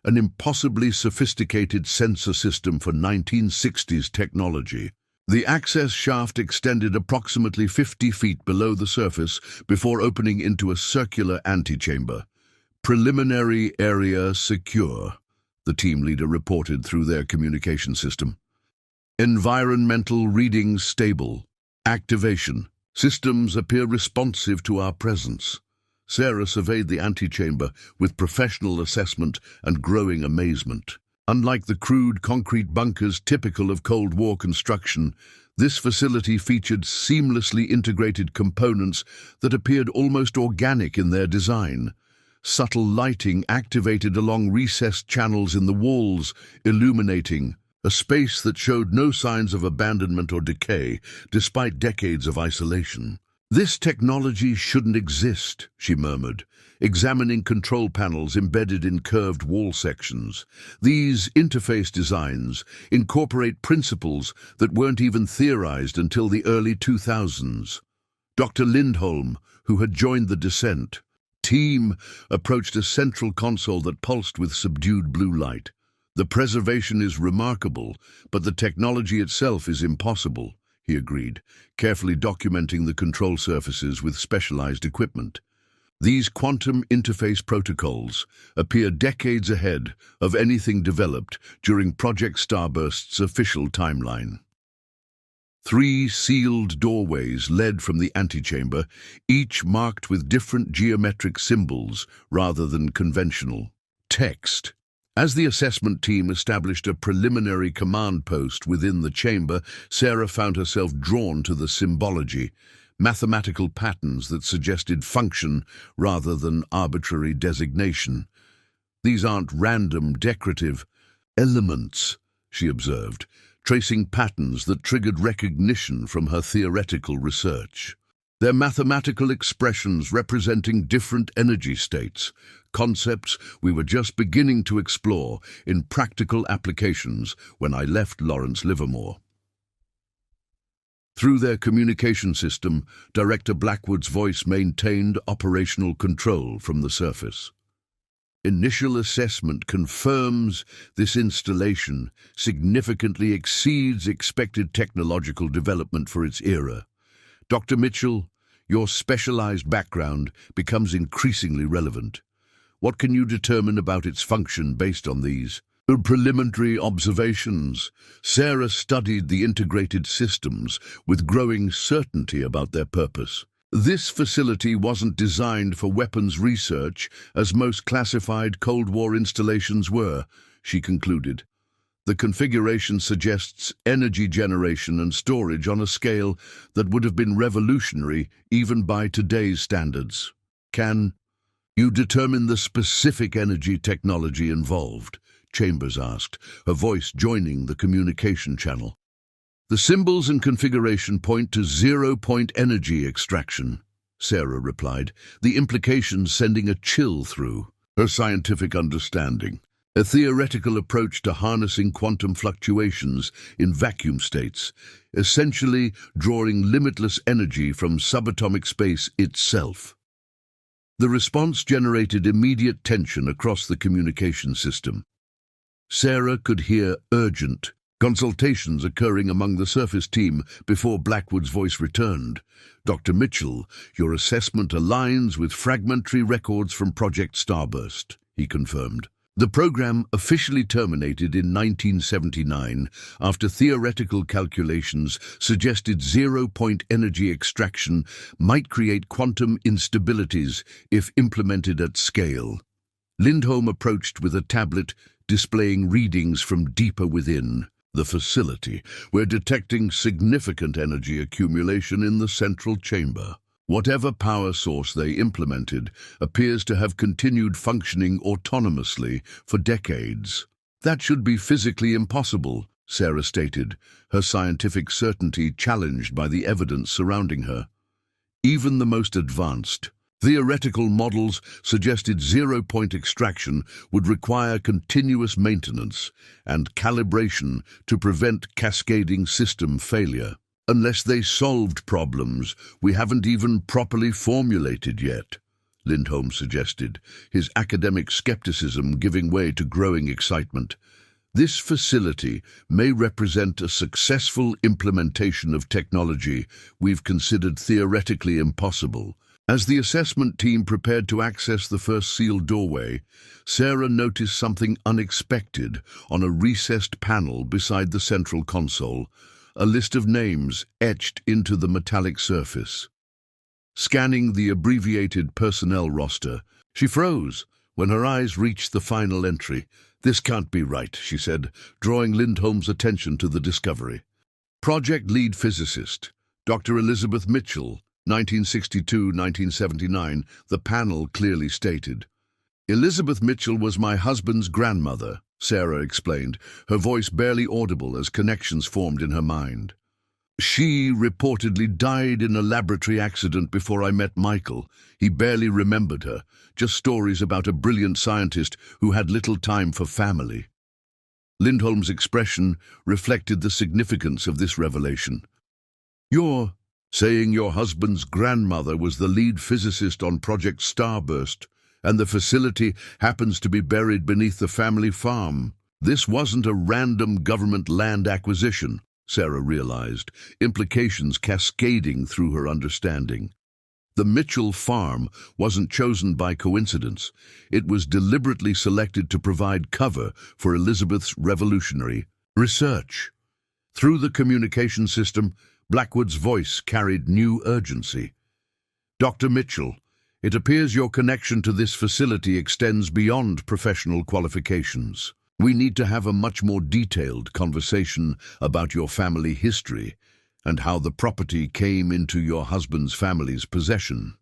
An impossibly sophisticated sensor system for 1960s technology. The access shaft extended approximately 50 feet below the surface before opening into a circular antechamber. "Preliminary area secure," the team leader reported through their communication system. "Environmental readings stable. Activation. Systems appear responsive to our presence." Sarah surveyed the antechamber with professional assessment and growing amazement. Unlike the crude concrete bunkers typical of Cold War construction, This facility featured seamlessly integrated components that appeared almost organic in their design. Subtle lighting activated along recessed channels in the walls, illuminating a space that showed no signs of abandonment or decay, despite decades of isolation. "This technology shouldn't exist," she murmured, examining control panels embedded in curved wall sections. "These interface designs incorporate principles that weren't even theorized until the early 2000s. Dr. Lindholm, who had joined the descent team, approached a central console that pulsed with subdued blue light. "The preservation is remarkable, but the technology itself is impossible," he agreed, carefully documenting the control surfaces with specialized equipment. "These quantum interface protocols appear decades ahead of anything developed during Project Starburst's official timeline." 3 sealed doorways led from the antechamber, each marked with different geometric symbols rather than conventional text. As the assessment team established a preliminary command post within the chamber, Sarah found herself drawn to the symbology, mathematical patterns that suggested function rather than arbitrary designation. "These aren't random decorative elements," she observed, tracing patterns that triggered recognition from her theoretical research. "They're mathematical expressions representing different energy states, concepts we were just beginning to explore in practical applications when I left Lawrence Livermore." Through their communication system, Director Blackwood's voice maintained operational control from the surface. "Initial assessment confirms this installation significantly exceeds expected technological development for its era. Dr. Mitchell, your specialized background becomes increasingly relevant. What can you determine about its function based on these preliminary observations?" Sarah studied the integrated systems with growing certainty about their purpose. "This facility wasn't designed for weapons research, as most classified Cold War installations were," she concluded. "The configuration suggests energy generation and storage on a scale that would have been revolutionary even by today's standards. Can you determine the specific energy technology involved?" Chambers asked, her voice joining the communication channel. "The symbols and configuration point to zero-point energy extraction," Sarah replied, the implications sending a chill through her scientific understanding. "A theoretical approach to harnessing quantum fluctuations in vacuum states, essentially drawing limitless energy from subatomic space itself." The response generated immediate tension across the communication system. Sarah could hear urgent consultations occurring among the surface team before Blackwood's voice returned. "Dr. Mitchell, your assessment aligns with fragmentary records from Project Starburst," he confirmed. "The program officially terminated in 1979 after theoretical calculations suggested zero-point energy extraction might create quantum instabilities if implemented at scale." Lindholm approached with a tablet displaying readings from deeper within the facility. "We're detecting significant energy accumulation in the central chamber. Whatever power source they implemented appears to have continued functioning autonomously for decades." "That should be physically impossible," Sarah stated, her scientific certainty challenged by the evidence surrounding her. "Even the most advanced theoretical models suggested zero-point extraction would require continuous maintenance and calibration to prevent cascading system failure. Unless they solved problems we haven't even properly formulated yet," Lindholm suggested, his academic skepticism giving way to growing excitement. "This facility may represent a successful implementation of technology we've considered theoretically impossible." As the assessment team prepared to access the first sealed doorway, Sarah noticed something unexpected on a recessed panel beside the central console, a list of names etched into the metallic surface. Scanning the abbreviated personnel roster, she froze when her eyes reached the final entry. "This can't be right," she said, drawing Lindholm's attention to the discovery. Project lead physicist, Dr. Elizabeth Mitchell, 1962-1979, the panel clearly stated. Elizabeth Mitchell was my husband's grandmother, Sarah explained, her voice barely audible as connections formed in her mind. She reportedly died in a laboratory accident before I met Michael. He barely remembered her, just stories about a brilliant scientist who had little time for family. Lindholm's expression reflected the significance of this revelation. You're saying your husband's grandmother was the lead physicist on Project Starburst, and the facility happens to be buried beneath the family farm. This wasn't a random government land acquisition, Sarah realized, implications cascading through her understanding. The Mitchell farm wasn't chosen by coincidence. It was deliberately selected to provide cover for Elizabeth's revolutionary research. Through the communication system, Blackwood's voice carried new urgency. Dr. Mitchell, it appears your connection to this facility extends beyond professional qualifications. We need to have a much more detailed conversation about your family history and how the property came into your husband's family's possession.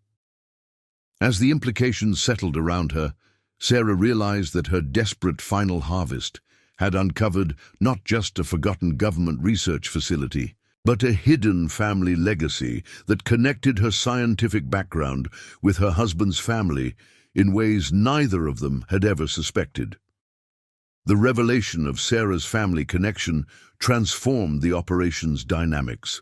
As the implications settled around her, Sarah realized that her desperate final harvest had uncovered not just a forgotten government research facility, but a hidden family legacy that connected her scientific background with her husband's family in ways neither of them had ever suspected. The revelation of Sarah's family connection transformed the operation's dynamics.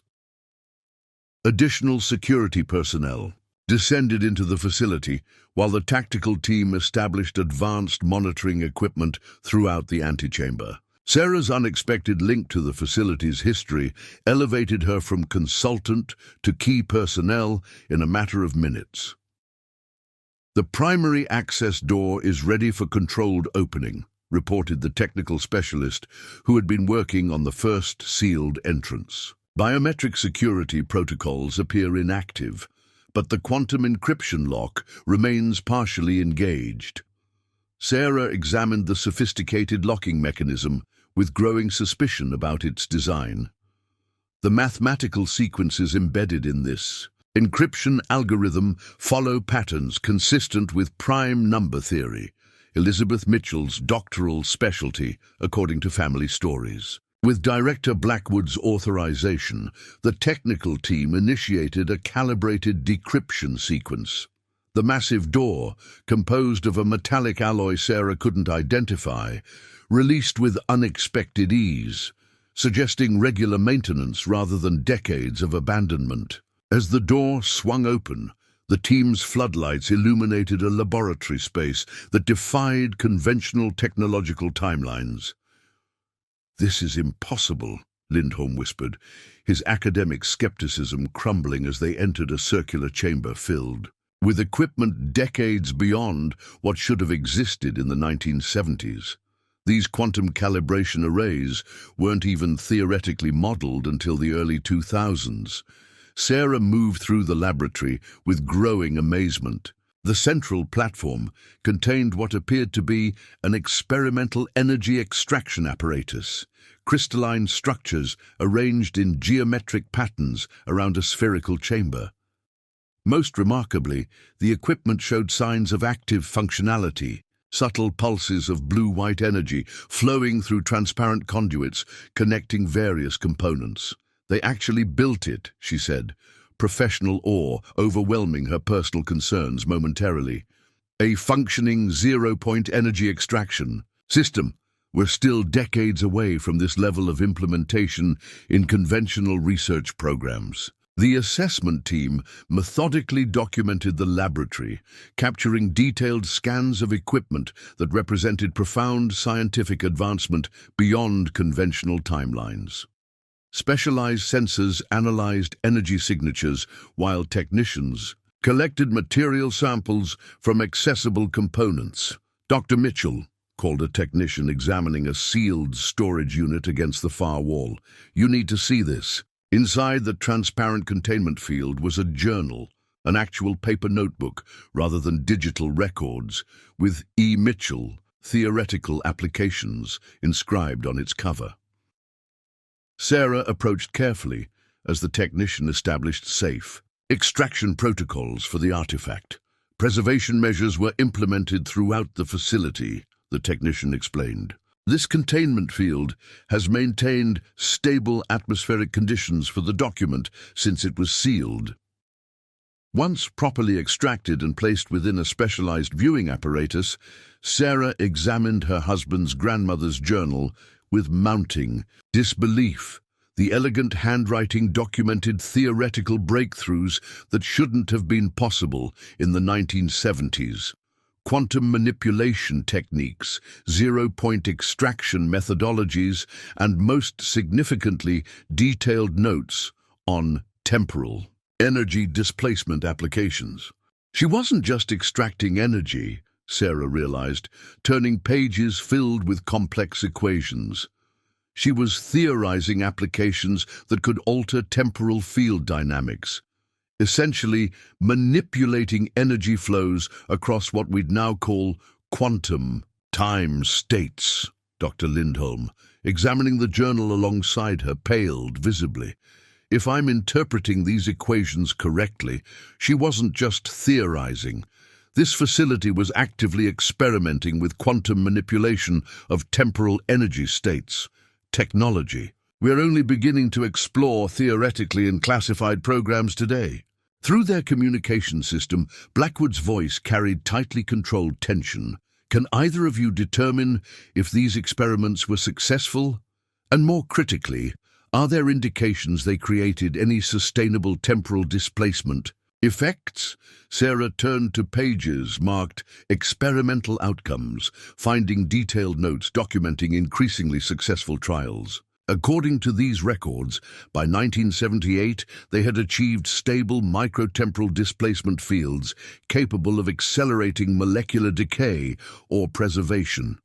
Additional security personnel descended into the facility, while the tactical team established advanced monitoring equipment throughout the antechamber. Sarah's unexpected link to the facility's history elevated her from consultant to key personnel in a matter of minutes. The primary access door is ready for controlled opening, reported the technical specialist who had been working on the first sealed entrance. Biometric security protocols appear inactive, but the quantum encryption lock remains partially engaged. Sarah examined the sophisticated locking mechanism with growing suspicion about its design. The mathematical sequences embedded in this encryption algorithm follow patterns consistent with prime number theory, Elizabeth Mitchell's doctoral specialty, according to family stories. With Director Blackwood's authorization, the technical team initiated a calibrated decryption sequence. The massive door, composed of a metallic alloy Sarah couldn't identify, released with unexpected ease, suggesting regular maintenance rather than decades of abandonment. As the door swung open, the team's floodlights illuminated a laboratory space that defied conventional technological timelines. "This is impossible," Lindholm whispered, his academic skepticism crumbling as they entered a circular chamber filled with equipment decades beyond what should have existed in the 1970s. These quantum calibration arrays weren't even theoretically modeled until the early 2000s. Sarah moved through the laboratory with growing amazement. The central platform contained what appeared to be an experimental energy extraction apparatus, crystalline structures arranged in geometric patterns around a spherical chamber. Most remarkably, the equipment showed signs of active functionality, subtle pulses of blue-white energy flowing through transparent conduits connecting various components. "They actually built it," she said, professional awe overwhelming her personal concerns momentarily. "A functioning zero-point energy extraction system. We're still decades away from this level of implementation in conventional research programs." The assessment team methodically documented the laboratory, capturing detailed scans of equipment that represented profound scientific advancement beyond conventional timelines. Specialized sensors analyzed energy signatures, while technicians collected material samples from accessible components. "Dr. Mitchell," called a technician examining a sealed storage unit against the far wall, "you need to see this." Inside the transparent containment field was a journal, an actual paper notebook rather than digital records, with E. Mitchell, Theoretical Applications, inscribed on its cover. Sarah approached carefully as the technician established safe extraction protocols for the artifact. Preservation measures were implemented throughout the facility, the technician explained. This containment field has maintained stable atmospheric conditions for the document since it was sealed. Once properly extracted and placed within a specialized viewing apparatus, Sarah examined her husband's grandmother's journal with mounting disbelief. The elegant handwriting documented theoretical breakthroughs that shouldn't have been possible in the 1970s. Quantum manipulation techniques, zero-point extraction methodologies, and most significantly, detailed notes on temporal energy displacement applications. She wasn't just extracting energy, Sarah realized, turning pages filled with complex equations. She was theorizing applications that could alter temporal field dynamics, essentially manipulating energy flows across what we'd now call quantum time states. Dr. Lindholm, examining the journal alongside her, paled visibly. If I'm interpreting these equations correctly, she wasn't just theorizing. This facility was actively experimenting with quantum manipulation of temporal energy states. Technology we're only beginning to explore theoretically in classified programs today. Through their communication system, Blackwood's voice carried tightly controlled tension. Can either of you determine if these experiments were successful? And more critically, are there indications they created any sustainable temporal displacement effects? Sarah turned to pages marked experimental outcomes, finding detailed notes documenting increasingly successful trials. According to these records, by 1978, they had achieved stable microtemporal displacement fields capable of accelerating molecular decay or preservation.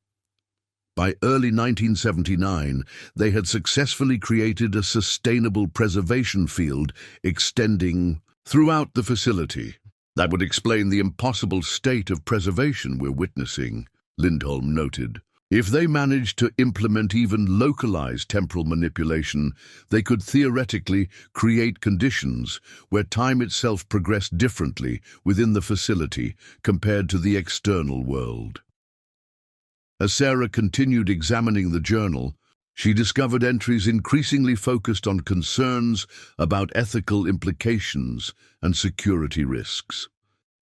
By early 1979, they had successfully created a sustainable preservation field extending throughout the facility. That would explain the impossible state of preservation we're witnessing, Lindholm noted. If they managed to implement even localized temporal manipulation, they could theoretically create conditions where time itself progressed differently within the facility compared to the external world. As Sarah continued examining the journal, she discovered entries increasingly focused on concerns about ethical implications and security risks.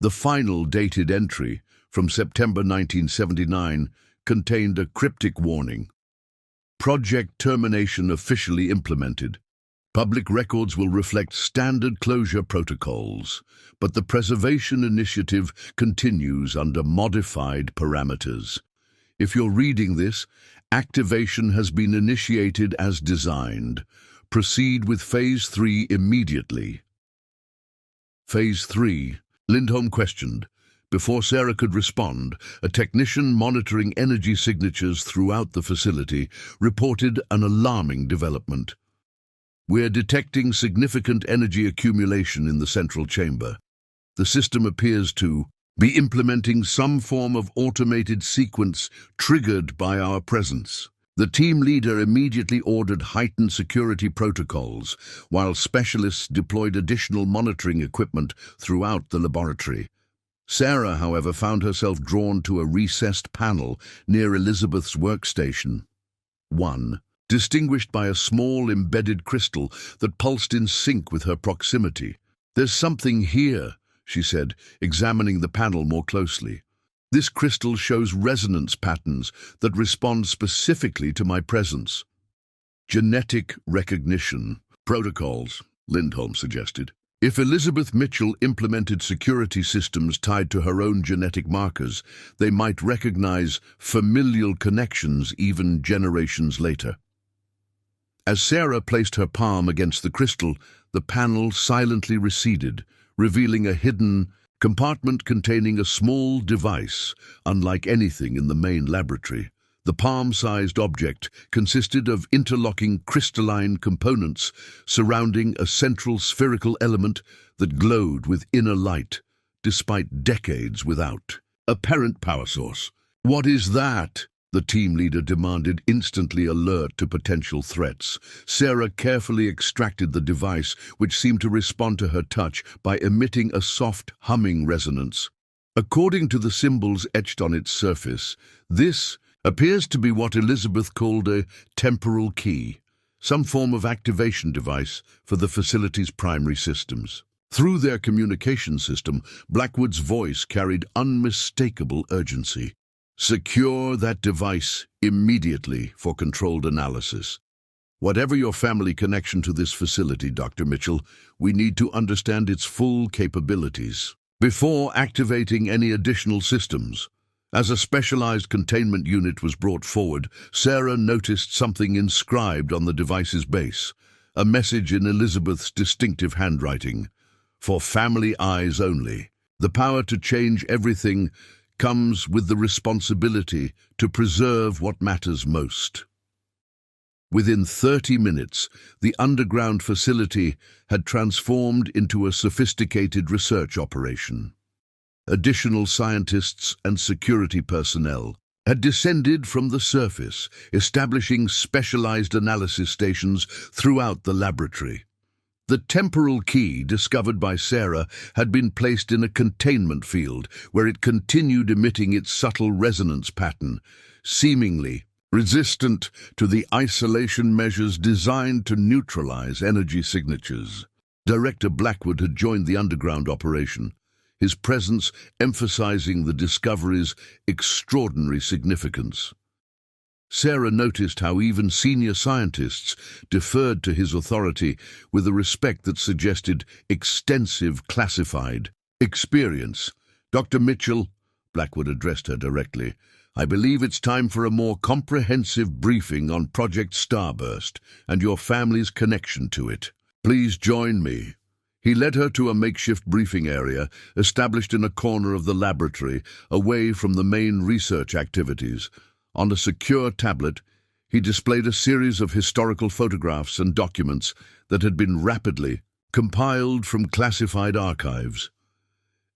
The final dated entry, from September 1979, contained a cryptic warning. Project termination officially implemented. Public records will reflect standard closure protocols, but the preservation initiative continues under modified parameters. If you're reading this, activation has been initiated as designed. Proceed with Phase 3 immediately. Phase 3, Lindholm questioned. Before Sarah could respond, a technician monitoring energy signatures throughout the facility reported an alarming development. We're detecting significant energy accumulation in the central chamber. The system appears to be implementing some form of automated sequence triggered by our presence. The team leader immediately ordered heightened security protocols, while specialists deployed additional monitoring equipment throughout the laboratory. Sarah, however, found herself drawn to a recessed panel near Elizabeth's workstation. 1. Distinguished by a small embedded crystal that pulsed in sync with her proximity. There's something here, she said, examining the panel more closely. This crystal shows resonance patterns that respond specifically to my presence. Genetic recognition protocols, Lindholm suggested. If Elizabeth Mitchell implemented security systems tied to her own genetic markers, they might recognize familial connections even generations later. As Sarah placed her palm against the crystal, the panel silently receded, revealing a hidden compartment containing a small device, unlike anything in the main laboratory. The palm-sized object consisted of interlocking crystalline components surrounding a central spherical element that glowed with inner light, despite decades without apparent power source. What is that? The team leader demanded instantly alert to potential threats. Sarah carefully extracted the device, which seemed to respond to her touch by emitting a soft humming resonance. According to the symbols etched on its surface, this appears to be what Elizabeth called a temporal key, some form of activation device for the facility's primary systems. Through their communication system, Blackwood's voice carried unmistakable urgency. Secure that device immediately for controlled analysis. Whatever your family connection to this facility, Dr. Mitchell, we need to understand its full capabilities before activating any additional systems. As a specialized containment unit was brought forward, Sarah noticed something inscribed on the device's base, a message in Elizabeth's distinctive handwriting. For family eyes only. The power to change everything comes with the responsibility to preserve what matters most. Within 30 minutes, the underground facility had transformed into a sophisticated research operation. Additional scientists and security personnel had descended from the surface, establishing specialized analysis stations throughout the laboratory. The temporal key discovered by Sarah had been placed in a containment field where it continued emitting its subtle resonance pattern, seemingly resistant to the isolation measures designed to neutralize energy signatures. Director Blackwood had joined the underground operation, his presence emphasizing the discovery's extraordinary significance. Sarah noticed how even senior scientists deferred to his authority with a respect that suggested extensive classified experience. Dr. Mitchell, Blackwood addressed her directly, I believe it's time for a more comprehensive briefing on Project Starburst and your family's connection to it. Please join me. He led her to a makeshift briefing area established in a corner of the laboratory, away from the main research activities. On a secure tablet, he displayed a series of historical photographs and documents that had been rapidly compiled from classified archives.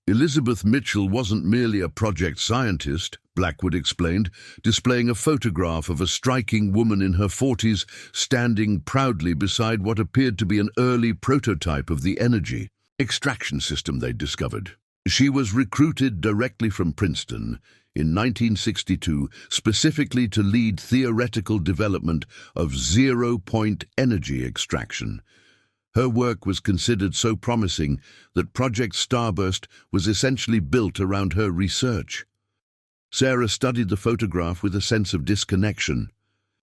Elizabeth Mitchell wasn't merely a project scientist, Blackwood explained, displaying a photograph of a striking woman in her 40s standing proudly beside what appeared to be an early prototype of the energy extraction system they'd discovered. She was recruited directly from Princeton in 1962 specifically to lead theoretical development of zero-point energy extraction. Her work was considered so promising that Project Starburst was essentially built around her research. Sarah studied the photograph with a sense of disconnection.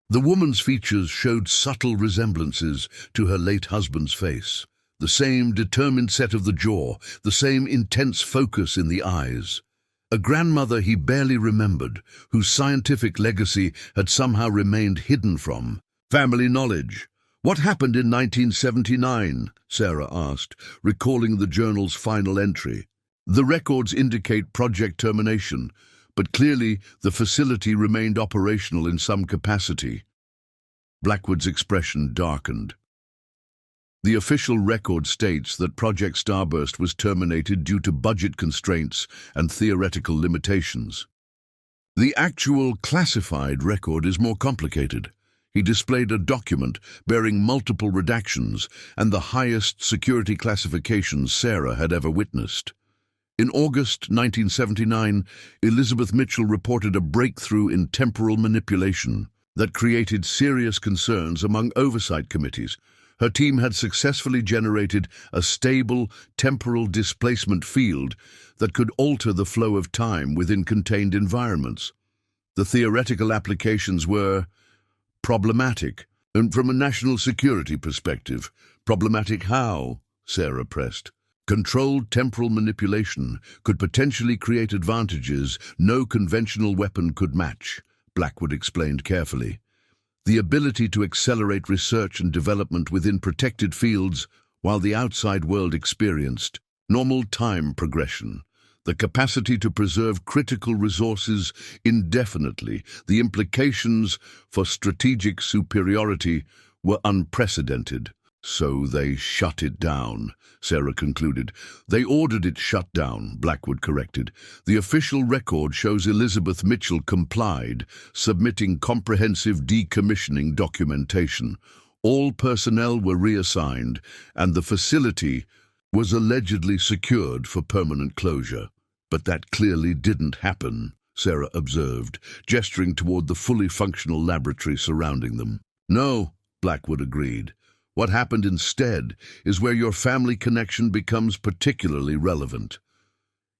The woman's features showed subtle resemblances to her late husband's face. The same determined set of the jaw, the same intense focus in the eyes. A grandmother he barely remembered, whose scientific legacy had somehow remained hidden from family knowledge. What happened in 1979? Sarah asked, recalling the journal's final entry. The records indicate project termination, but clearly the facility remained operational in some capacity. Blackwood's expression darkened. The official record states that Project Starburst was terminated due to budget constraints and theoretical limitations. The actual classified record is more complicated. He displayed a document bearing multiple redactions and the highest security classifications Sarah had ever witnessed. In August 1979, Elizabeth Mitchell reported a breakthrough in temporal manipulation that created serious concerns among oversight committees. Her team had successfully generated a stable temporal displacement field that could alter the flow of time within contained environments. The theoretical applications were problematic, and from a national security perspective, problematic how? Sarah pressed. Controlled temporal manipulation could potentially create advantages no conventional weapon could match, Blackwood explained carefully. The ability to accelerate research and development within protected fields while the outside world experienced normal time progression. The capacity to preserve critical resources indefinitely. The implications for strategic superiority were unprecedented. So they shut it down, Sarah concluded. They ordered it shut down, Blackwood corrected. The official record shows Elizabeth Mitchell complied, submitting comprehensive decommissioning documentation. All personnel were reassigned, and the facility was allegedly secured for permanent closure. But that clearly didn't happen, Sarah observed, gesturing toward the fully functional laboratory surrounding them. No, Blackwood agreed. What happened instead is where your family connection becomes particularly relevant.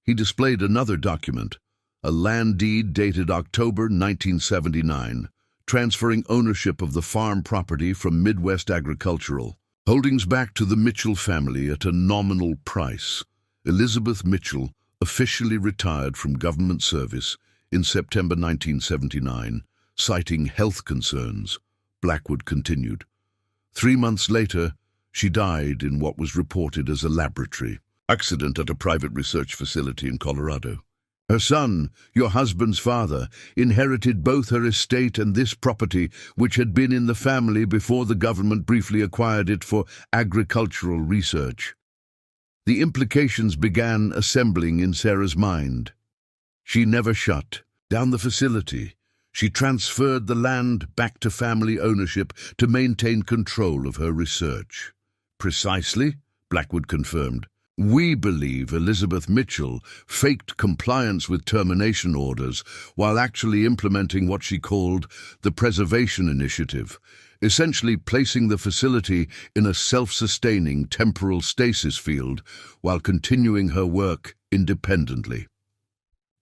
He displayed another document, a land deed dated October 1979, transferring ownership of the farm property from Midwest Agricultural, holdings back to the Mitchell family at a nominal price. Elizabeth Mitchell officially retired from government service in September 1979, citing health concerns, Blackwood continued. 3 months later, she died in what was reported as a laboratory accident at a private research facility in Colorado. Her son, your husband's father, inherited both her estate and this property, which had been in the family before the government briefly acquired it for agricultural research. The implications began assembling in Sarah's mind. She never shut down the facility. She transferred the land back to family ownership to maintain control of her research. Precisely, Blackwood confirmed. We believe Elizabeth Mitchell faked compliance with termination orders while actually implementing what she called the Preservation Initiative, essentially placing the facility in a self-sustaining temporal stasis field while continuing her work independently.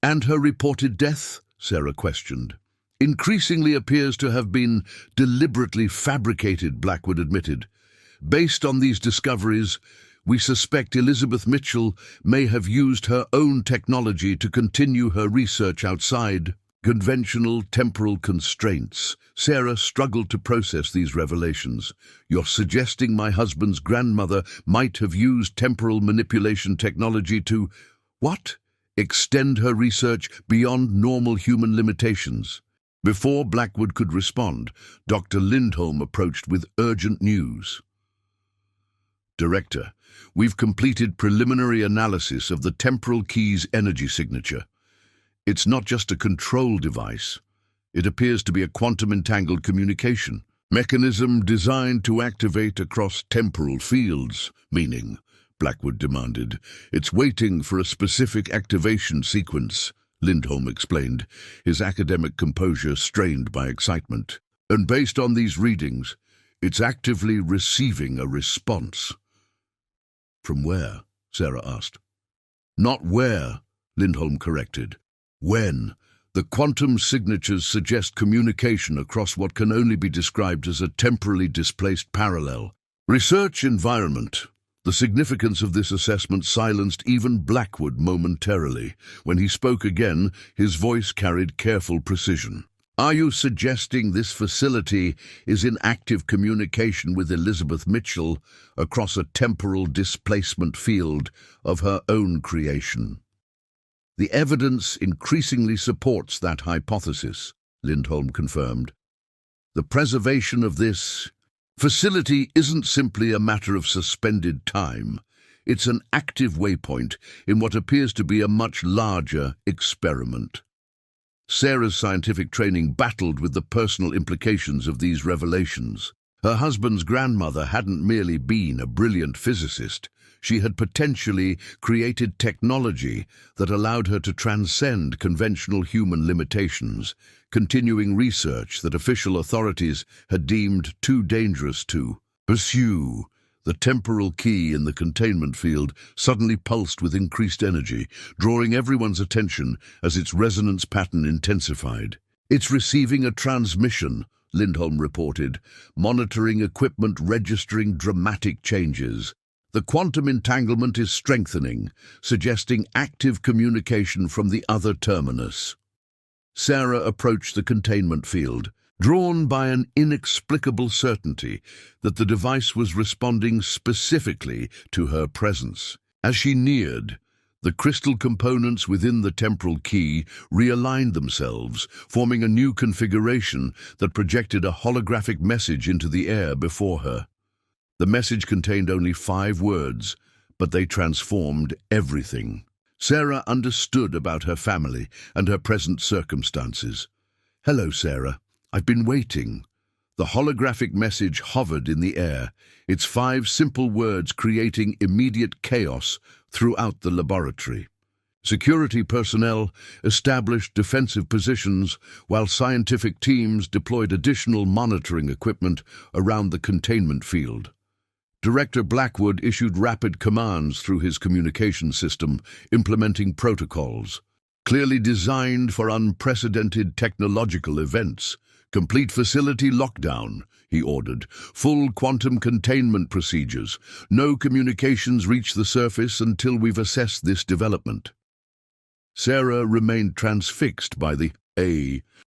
And her reported death? Sarah questioned. Increasingly appears to have been deliberately fabricated, Blackwood admitted. Based on these discoveries, we suspect Elizabeth Mitchell may have used her own technology to continue her research outside conventional temporal constraints. Sarah struggled to process these revelations. You're suggesting my husband's grandmother might have used temporal manipulation technology to, what? Extend her research beyond normal human limitations. Before Blackwood could respond, Dr. Lindholm approached with urgent news. Director, we've completed preliminary analysis of the temporal key's energy signature. It's not just a control device. It appears to be a quantum-entangled communication mechanism designed to activate across temporal fields, meaning, Blackwood demanded. It's waiting for a specific activation sequence, Lindholm explained, his academic composure strained by excitement. And based on these readings, it's actively receiving a response. From where? Sarah asked. Not where, Lindholm corrected. When. The quantum signatures suggest communication across what can only be described as a temporally displaced parallel. Research environment. The significance of this assessment silenced even Blackwood momentarily. When he spoke again, his voice carried careful precision. Are you suggesting this facility is in active communication with Elizabeth Mitchell across a temporal displacement field of her own creation? The evidence increasingly supports that hypothesis, Lindholm confirmed. The preservation of this facility isn't simply a matter of suspended time. It's an active waypoint in what appears to be a much larger experiment. Sarah's scientific training battled with the personal implications of these revelations. Her husband's grandmother hadn't merely been a brilliant physicist. She had potentially created technology that allowed her to transcend conventional human limitations, continuing research that official authorities had deemed too dangerous to pursue. The temporal key in the containment field suddenly pulsed with increased energy, drawing everyone's attention as its resonance pattern intensified. It's receiving a transmission, Lindholm reported, monitoring equipment registering dramatic changes. The quantum entanglement is strengthening, suggesting active communication from the other terminus. Sarah approached the containment field, drawn by an inexplicable certainty that the device was responding specifically to her presence. As she neared, the crystal components within the temporal key realigned themselves, forming a new configuration that projected a holographic message into the air before her. The message contained only 5 words, but they transformed everything. Sarah understood about her family and her present circumstances. "Hello, Sarah. I've been waiting." The holographic message hovered in the air, its 5 simple words creating immediate chaos throughout the laboratory. Security personnel established defensive positions while scientific teams deployed additional monitoring equipment around the containment field. Director Blackwood issued rapid commands through his communication system, implementing protocols. Clearly designed for unprecedented technological events. "Complete facility lockdown," he ordered. "Full quantum containment procedures. No communications reach the surface until we've assessed this development." Sarah remained transfixed by the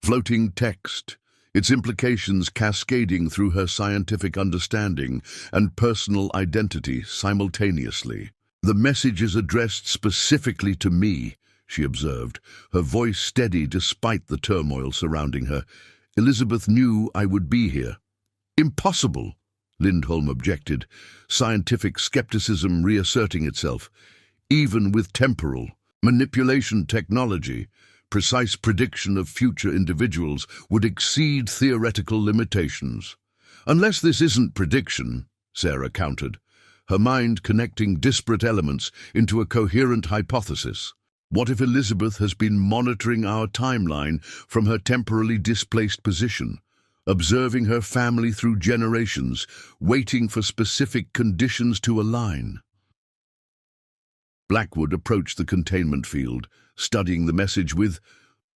floating text, its implications cascading through her scientific understanding and personal identity simultaneously. "The message is addressed specifically to me," she observed, her voice steady despite the turmoil surrounding her. "Elizabeth knew I would be here." "Impossible," Lindholm objected, scientific skepticism reasserting itself. "Even with temporal manipulation technology, precise prediction of future individuals would exceed theoretical limitations." "Unless this isn't prediction," Sarah countered, her mind connecting disparate elements into a coherent hypothesis. "What if Elizabeth has been monitoring our timeline from her temporally displaced position, observing her family through generations, waiting for specific conditions to align?" Blackwood approached the containment field, studying the message with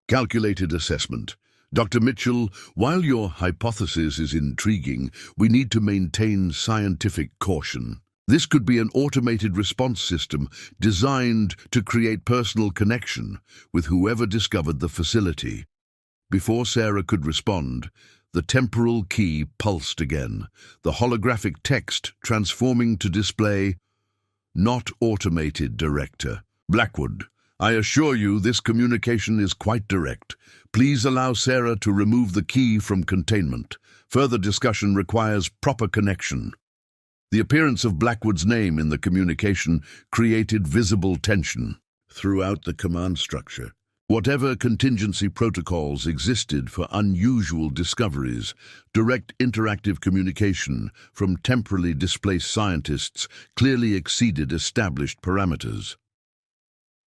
calculated assessment. "Dr. Mitchell, while your hypothesis is intriguing, we need to maintain scientific caution. This could be an automated response system designed to create personal connection with whoever discovered the facility." Before Sarah could respond, the temporal key pulsed again, the holographic text transforming to display, "Not automated, Director. Blackwood, I assure you this communication is quite direct. Please allow Sarah to remove the key from containment. Further discussion requires proper connection." The appearance of Blackwood's name in the communication created visible tension throughout the command structure. Whatever contingency protocols existed for unusual discoveries, direct interactive communication from temporally displaced scientists clearly exceeded established parameters.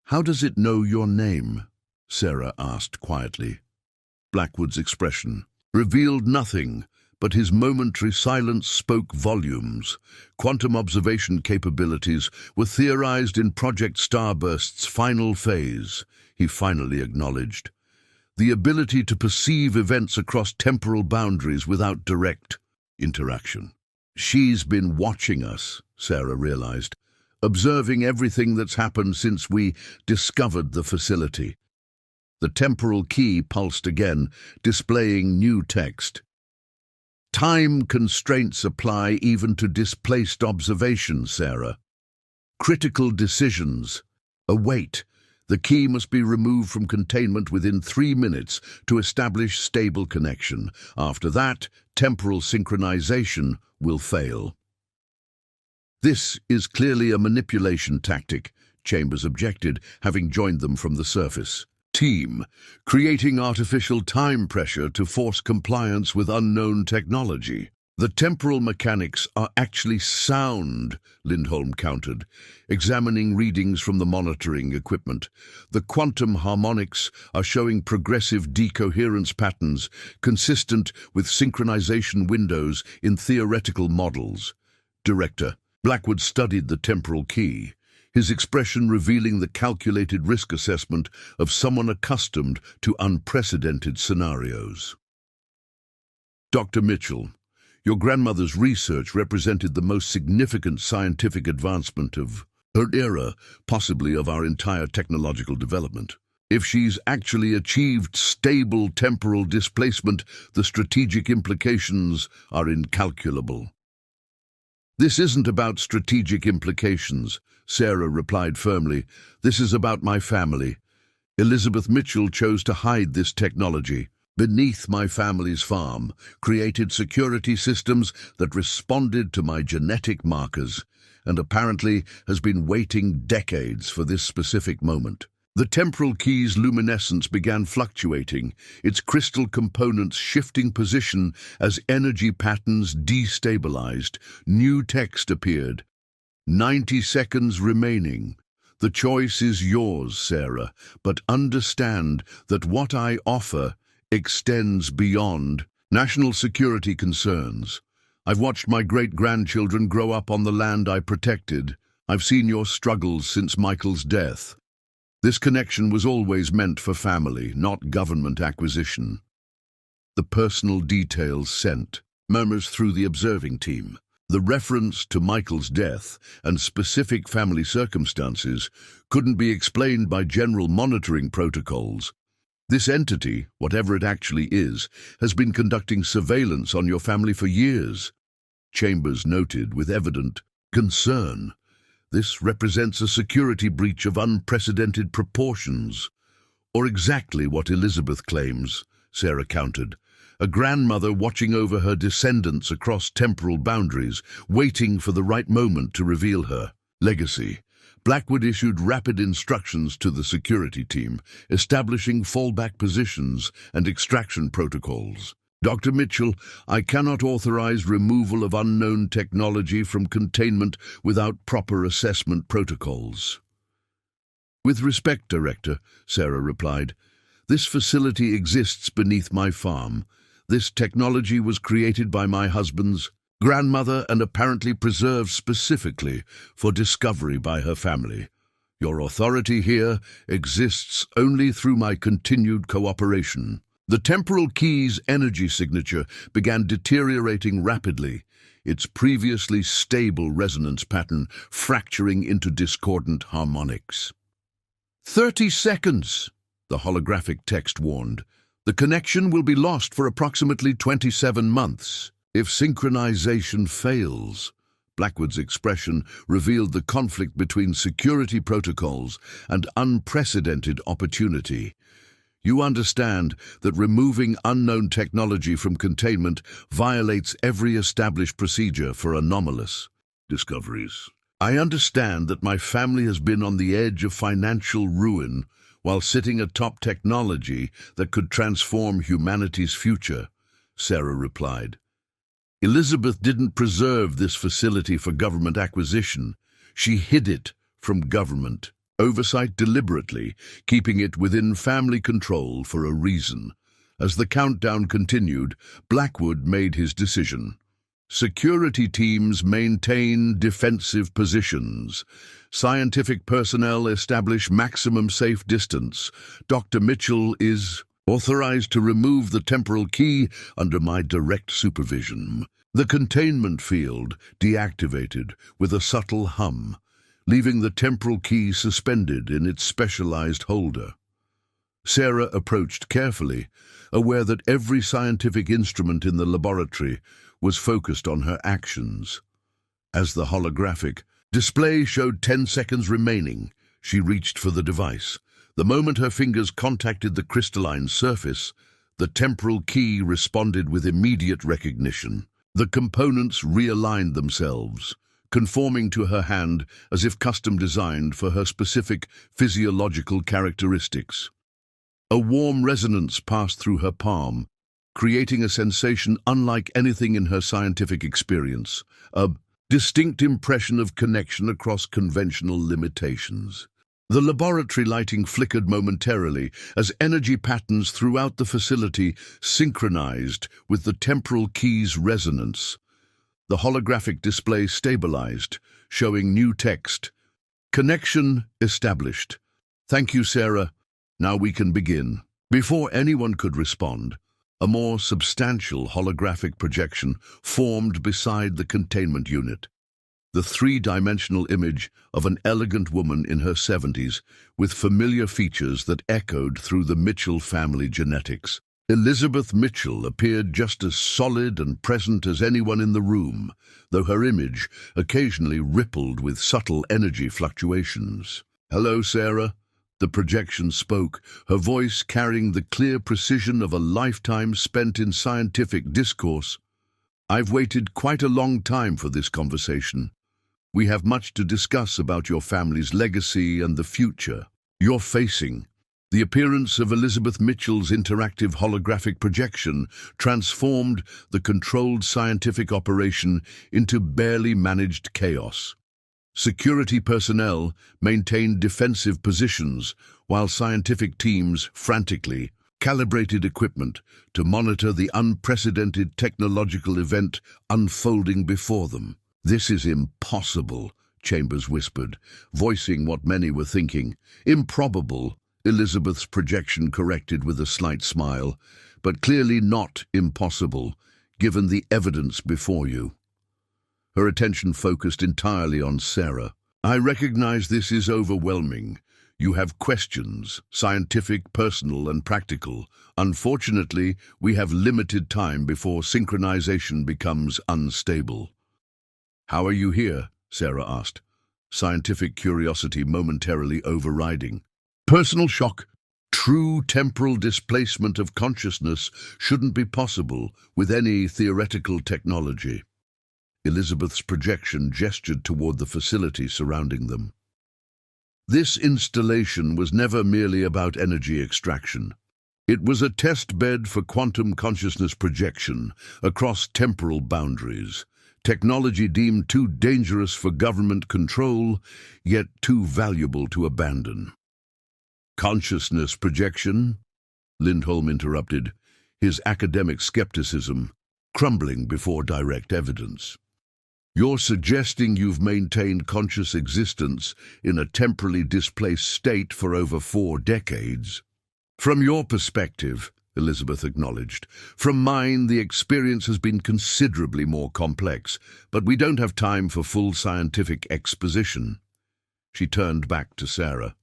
"How does it know your name?" Sarah asked quietly. Blackwood's expression revealed nothing, but his momentary silence spoke volumes. Quantum observation capabilities were theorized in Project Starburst's final phase, he finally acknowledged. The ability to perceive events across temporal boundaries without direct interaction. "She's been watching us," Sarah realized, "observing everything that's happened since we discovered the facility." The temporal key pulsed again, displaying new text. "Time constraints apply even to displaced observation, Sarah. Critical decisions await. The key must be removed from containment within 3 minutes to establish stable connection. After that, temporal synchronization will fail." "This is clearly a manipulation tactic," Chambers objected, having joined them from the surface. "Team, creating artificial time pressure to force compliance with unknown technology." "The temporal mechanics are actually sound," Lindholm countered, examining readings from the monitoring equipment. "The quantum harmonics are showing progressive decoherence patterns consistent with synchronization windows in theoretical models." Director Blackwood studied the temporal key, his expression revealing the calculated risk assessment of someone accustomed to unprecedented scenarios. "Dr. Mitchell, your grandmother's research represented the most significant scientific advancement of her era, possibly of our entire technological development. If she's actually achieved stable temporal displacement, the strategic implications are incalculable." "This isn't about strategic implications," Sarah replied firmly. "This is about my family. Elizabeth Mitchell chose to hide this technology. beneath my family's farm, created security systems that responded to my genetic markers, and apparently has been waiting decades for this specific moment. The temporal key's luminescence began fluctuating, its crystal components shifting position as energy patterns destabilized. New text appeared. 90 seconds remaining. The choice is yours, Sarah, but understand that what I offer extends beyond national security concerns. I've watched my great-grandchildren grow up on the land I protected. I've seen your struggles since Michael's death. This connection was always meant for family, not government acquisition. The personal details sent, murmurs through the observing team. The reference to Michael's death and specific family circumstances couldn't be explained by general monitoring protocols. This entity, whatever it actually is, has been conducting surveillance on your family for years. Chambers noted with evident concern. This represents a security breach of unprecedented proportions. Or exactly what Elizabeth claims, Sarah countered. A grandmother watching over her descendants across temporal boundaries, waiting for the right moment to reveal her legacy. Blackwood issued rapid instructions to the security team, establishing fallback positions and extraction protocols. Dr. Mitchell, I cannot authorize removal of unknown technology from containment without proper assessment protocols. With respect, Director, Sarah replied, this facility exists beneath my farm. This technology was created by my husband's grandmother and apparently preserved specifically for discovery by her family. Your authority here exists only through my continued cooperation. The temporal key's energy signature began deteriorating rapidly, its previously stable resonance pattern fracturing into discordant harmonics. 30 seconds, the holographic text warned. The connection will be lost for approximately 27 months. If synchronization fails, Blackwood's expression revealed the conflict between security protocols and unprecedented opportunity. You understand that removing unknown technology from containment violates every established procedure for anomalous discoveries. I understand that my family has been on the edge of financial ruin while sitting atop technology that could transform humanity's future, Sarah replied. Elizabeth didn't preserve this facility for government acquisition. She hid it from government oversight deliberately, keeping it within family control for a reason. As the countdown continued, Blackwood made his decision. Security teams maintain defensive positions. Scientific personnel establish maximum safe distance. Dr. Mitchell is authorized to remove the temporal key under my direct supervision. The containment field deactivated with a subtle hum, leaving the temporal key suspended in its specialized holder. Sarah approached carefully, aware that every scientific instrument in the laboratory was focused on her actions. As the holographic display showed 10 seconds remaining, she reached for the device. The moment her fingers contacted the crystalline surface, the temporal key responded with immediate recognition. The components realigned themselves, conforming to her hand as if custom designed for her specific physiological characteristics. A warm resonance passed through her palm, creating a sensation unlike anything in her scientific experience, a distinct impression of connection across conventional limitations. The laboratory lighting flickered momentarily as energy patterns throughout the facility synchronized with the temporal key's resonance. The holographic display stabilized, showing new text. Connection established. Thank you, Sarah. Now we can begin. Before anyone could respond, a more substantial holographic projection formed beside the containment unit. The three-dimensional image of an elegant woman in her 70s with familiar features that echoed through the Mitchell family genetics. Elizabeth Mitchell appeared just as solid and present as anyone in the room, though her image occasionally rippled with subtle energy fluctuations. Hello, Sarah, The projection spoke, her voice carrying the clear precision of a lifetime spent in scientific discourse. "I've waited quite a long time for this conversation. We have much to discuss about your family's legacy and the future you're facing." The appearance of Elizabeth Mitchell's interactive holographic projection transformed the controlled scientific operation into barely managed chaos. Security personnel maintained defensive positions, while scientific teams frantically calibrated equipment to monitor the unprecedented technological event unfolding before them. "This is impossible," Chambers whispered, voicing what many were thinking. "Improbable," Elizabeth's projection corrected with a slight smile, "but clearly not impossible, given the evidence before you." Her attention focused entirely on Sarah. "I recognize this is overwhelming. You have questions, scientific, personal, and practical. Unfortunately, we have limited time before synchronization becomes unstable." "How are you here?" Sarah asked, scientific curiosity momentarily overriding. "Personal shock. True temporal displacement of consciousness shouldn't be possible with any theoretical technology." Elizabeth's projection gestured toward the facility surrounding them. This installation was never merely about energy extraction. It was a test bed for quantum consciousness projection across temporal boundaries, technology deemed too dangerous for government control, yet too valuable to abandon. "Consciousness projection?" Lindholm interrupted, his academic skepticism crumbling before direct evidence. "You're suggesting you've maintained conscious existence in a temporally displaced state for over 4 decades? From your perspective," Elizabeth acknowledged. "From mine, the experience has been considerably more complex, but we don't have time for full scientific exposition." She turned back to Sarah.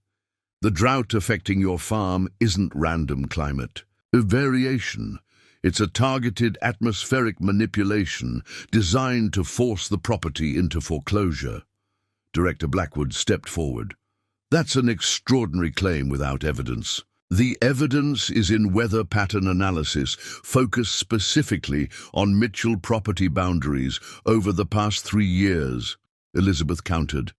"The drought affecting your farm isn't random climate variation. It's a targeted atmospheric manipulation designed to force the property into foreclosure." Director Blackwood stepped forward. "That's an extraordinary claim without evidence." "The evidence is in weather pattern analysis, focused specifically on Mitchell property boundaries over the past 3 years, Elizabeth countered.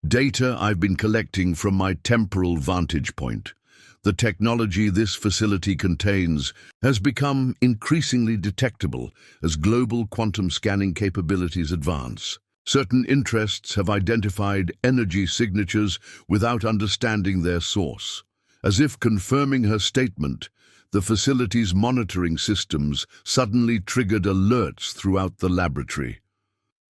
"Data I've been collecting from my temporal vantage point. The technology this facility contains has become increasingly detectable as global quantum scanning capabilities advance. Certain interests have identified energy signatures without understanding their source." As if confirming her statement, the facility's monitoring systems suddenly triggered alerts throughout the laboratory.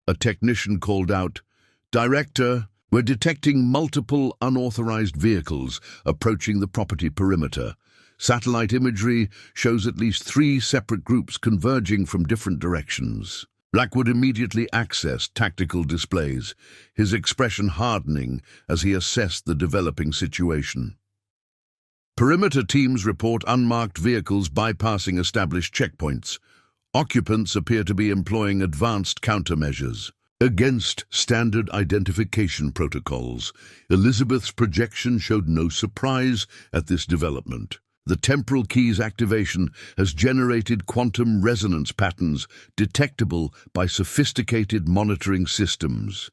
A technician called out, "Director, we're detecting multiple unauthorized vehicles approaching the property perimeter. Satellite imagery shows at least 3 separate groups converging from different directions." Blackwood immediately accessed tactical displays, his expression hardening as he assessed the developing situation. "Perimeter teams report unmarked vehicles bypassing established checkpoints. Occupants appear to be employing advanced countermeasures against standard identification protocols." Elizabeth's projection showed no surprise at this development. The temporal key's activation has generated quantum resonance patterns detectable by sophisticated monitoring systems.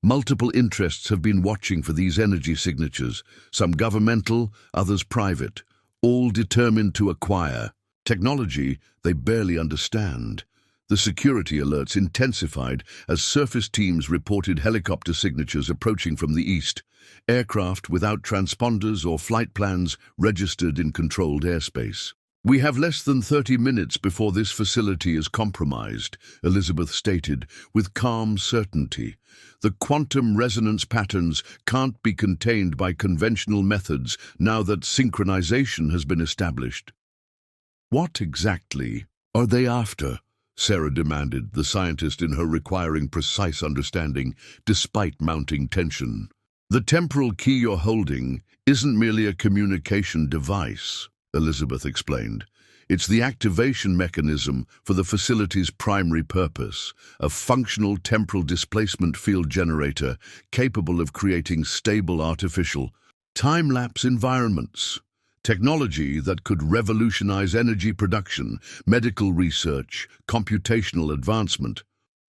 Multiple interests have been watching for these energy signatures, some governmental, others private, all determined to acquire technology they barely understand. The security alerts intensified as surface teams reported helicopter signatures approaching from the east. Aircraft without transponders or flight plans registered in controlled airspace. "We have less than 30 minutes before this facility is compromised," Elizabeth stated with calm certainty. "The quantum resonance patterns can't be contained by conventional methods now that synchronization has been established." "What exactly are they after?" Sarah demanded, the scientist in her requiring precise understanding despite mounting tension. "The temporal key you're holding isn't merely a communication device," Elizabeth explained. "It's the activation mechanism for the facility's primary purpose, a functional temporal displacement field generator capable of creating stable artificial Time-lapse environments, technology that could revolutionize energy production, medical research, computational advancement,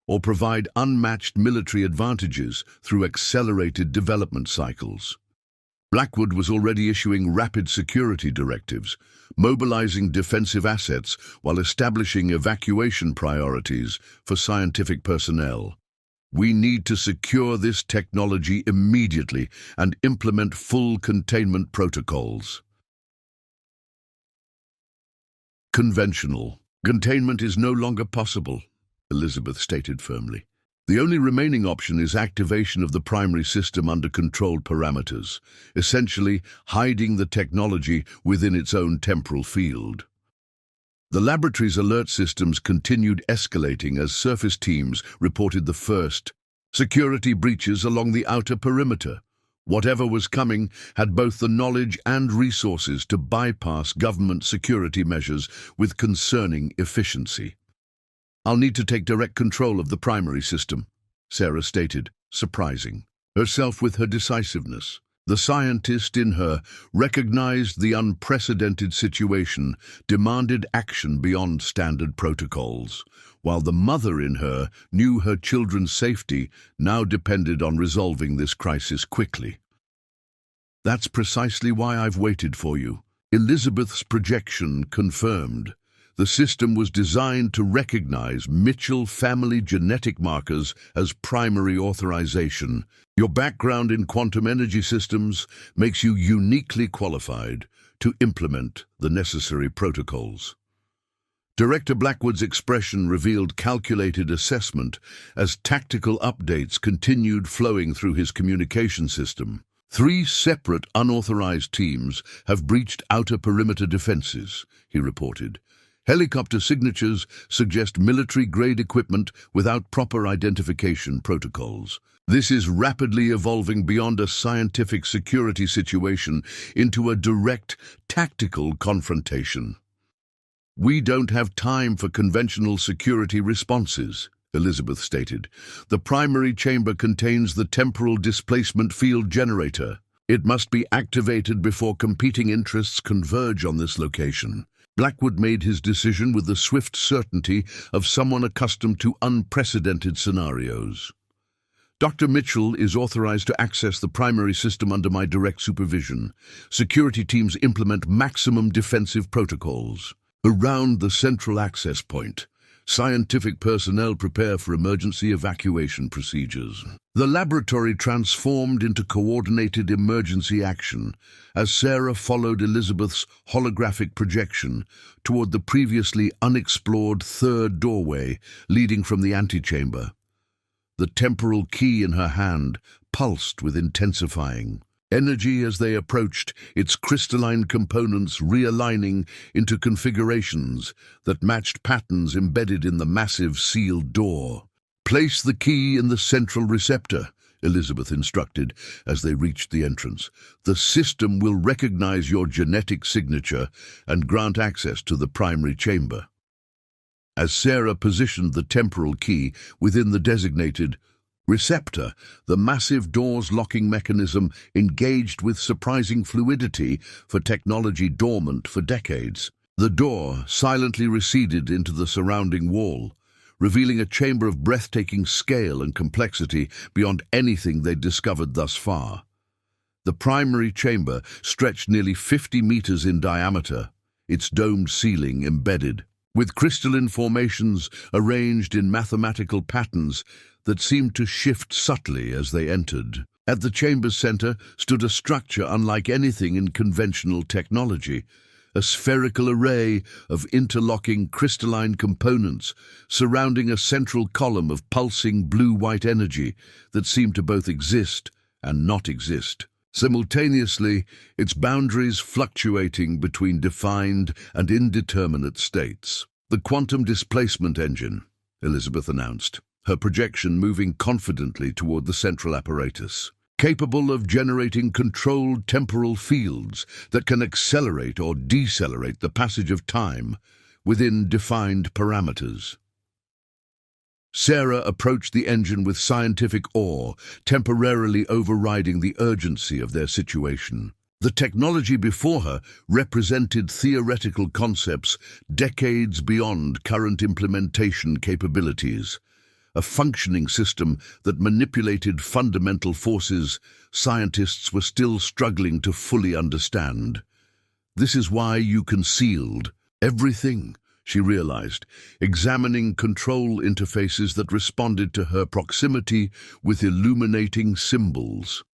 or provide unmatched military advantages through accelerated development cycles. Blackwood was already issuing rapid security directives, mobilizing defensive assets while establishing evacuation priorities for scientific personnel. We need to secure this technology immediately and implement full containment protocols. Conventional containment is no longer possible, Elizabeth stated firmly. The only remaining option is activation of the primary system under controlled parameters, essentially hiding the technology within its own temporal field. The laboratory's alert systems continued escalating as surface teams reported the first security breaches along the outer perimeter. Whatever was coming had both the knowledge and resources to bypass government security measures with concerning efficiency. "I'll need to take direct control of the primary system," Sarah stated, surprising herself with her decisiveness. The scientist in her recognized the unprecedented situation, demanded action beyond standard protocols, while the mother in her knew her children's safety now depended on resolving this crisis quickly. "That's precisely why I've waited for you," Elizabeth's projection confirmed. The system was designed to recognize Mitchell family genetic markers as primary authorization. Your background in quantum energy systems makes you uniquely qualified to implement the necessary protocols. Director Blackwood's expression revealed calculated assessment as tactical updates continued flowing through his communication system. 3 separate unauthorized teams have breached outer perimeter defenses, he reported. Helicopter signatures suggest military-grade equipment without proper identification protocols. This is rapidly evolving beyond a scientific security situation into a direct, tactical confrontation. "We don't have time for conventional security responses," Elizabeth stated. "The primary chamber contains the temporal displacement field generator. It must be activated before competing interests converge on this location." Blackwood made his decision with the swift certainty of someone accustomed to unprecedented scenarios. "Dr. Mitchell is authorized to access the primary system under my direct supervision. Security teams implement maximum defensive protocols. Around the central access point, scientific personnel prepare for emergency evacuation procedures." The laboratory transformed into coordinated emergency action as Sarah followed Elizabeth's holographic projection toward the previously unexplored third doorway leading from the antechamber. The temporal key in her hand pulsed with intensifying energy as they approached, its crystalline components realigning into configurations that matched patterns embedded in the massive sealed door. "Place the key in the central receptor," Elizabeth instructed as they reached the entrance. "The system will recognize your genetic signature and grant access to the primary chamber." As Sarah positioned the temporal key within the designated receptor, the massive door's locking mechanism engaged with surprising fluidity for technology dormant for decades. The door silently receded into the surrounding wall, revealing a chamber of breathtaking scale and complexity beyond anything they'd discovered thus far. The primary chamber stretched nearly 50 meters in diameter, its domed ceiling embedded, with crystalline formations arranged in mathematical patterns that seemed to shift subtly as they entered. At the chamber's center stood a structure unlike anything in conventional technology, a spherical array of interlocking crystalline components surrounding a central column of pulsing blue-white energy that seemed to both exist and not exist. Simultaneously, its boundaries fluctuating between defined and indeterminate states. "The quantum displacement engine," Elizabeth announced, her projection moving confidently toward the central apparatus, "capable of generating controlled temporal fields that can accelerate or decelerate the passage of time within defined parameters." Sarah approached the engine with scientific awe, temporarily overriding the urgency of their situation. The technology before her represented theoretical concepts decades beyond current implementation capabilities. A functioning system that manipulated fundamental forces scientists were still struggling to fully understand. "This is why you concealed everything," she realized, examining control interfaces that responded to her proximity with illuminating symbols.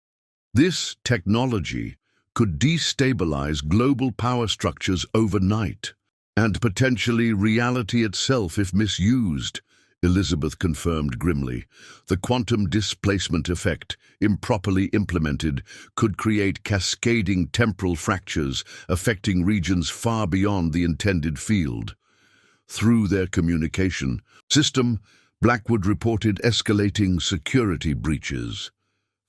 This technology could destabilize global power structures overnight, and potentially reality itself if misused, Elizabeth confirmed grimly. The quantum displacement effect, improperly implemented, could create cascading temporal fractures affecting regions far beyond the intended field. Through their communication system, Blackwood reported escalating security breaches.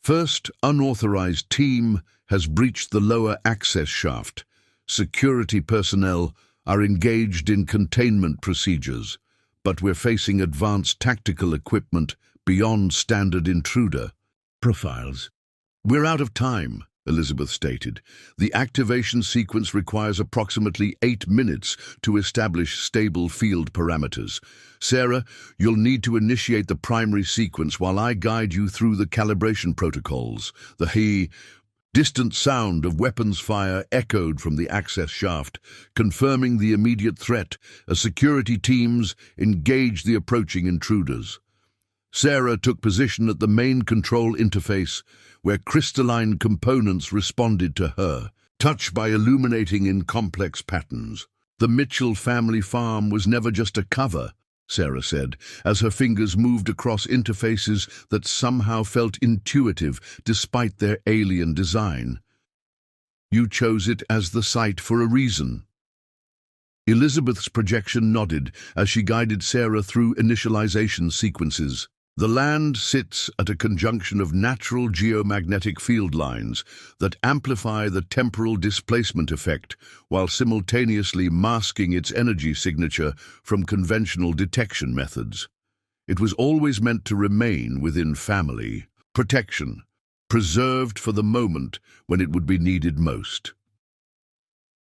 First unauthorized team has breached the lower access shaft. Security personnel are engaged in containment procedures, but we're facing advanced tactical equipment beyond standard intruder profiles. "We're out of time," Elizabeth stated. "The activation sequence requires approximately 8 minutes to establish stable field parameters. Sarah, you'll need to initiate the primary sequence while I guide you through the calibration protocols." The distant sound of weapons fire echoed from the access shaft, confirming the immediate threat as security teams engaged the approaching intruders. Sarah took position at the main control interface, where crystalline components responded to her, touch by illuminating in complex patterns. "The Mitchell family farm was never just a cover," Sarah said, as her fingers moved across interfaces that somehow felt intuitive despite their alien design. "You chose it as the site for a reason." Elizabeth's projection nodded as she guided Sarah through initialization sequences. "The land sits at a conjunction of natural geomagnetic field lines that amplify the temporal displacement effect while simultaneously masking its energy signature from conventional detection methods. It was always meant to remain within family protection, preserved for the moment when it would be needed most.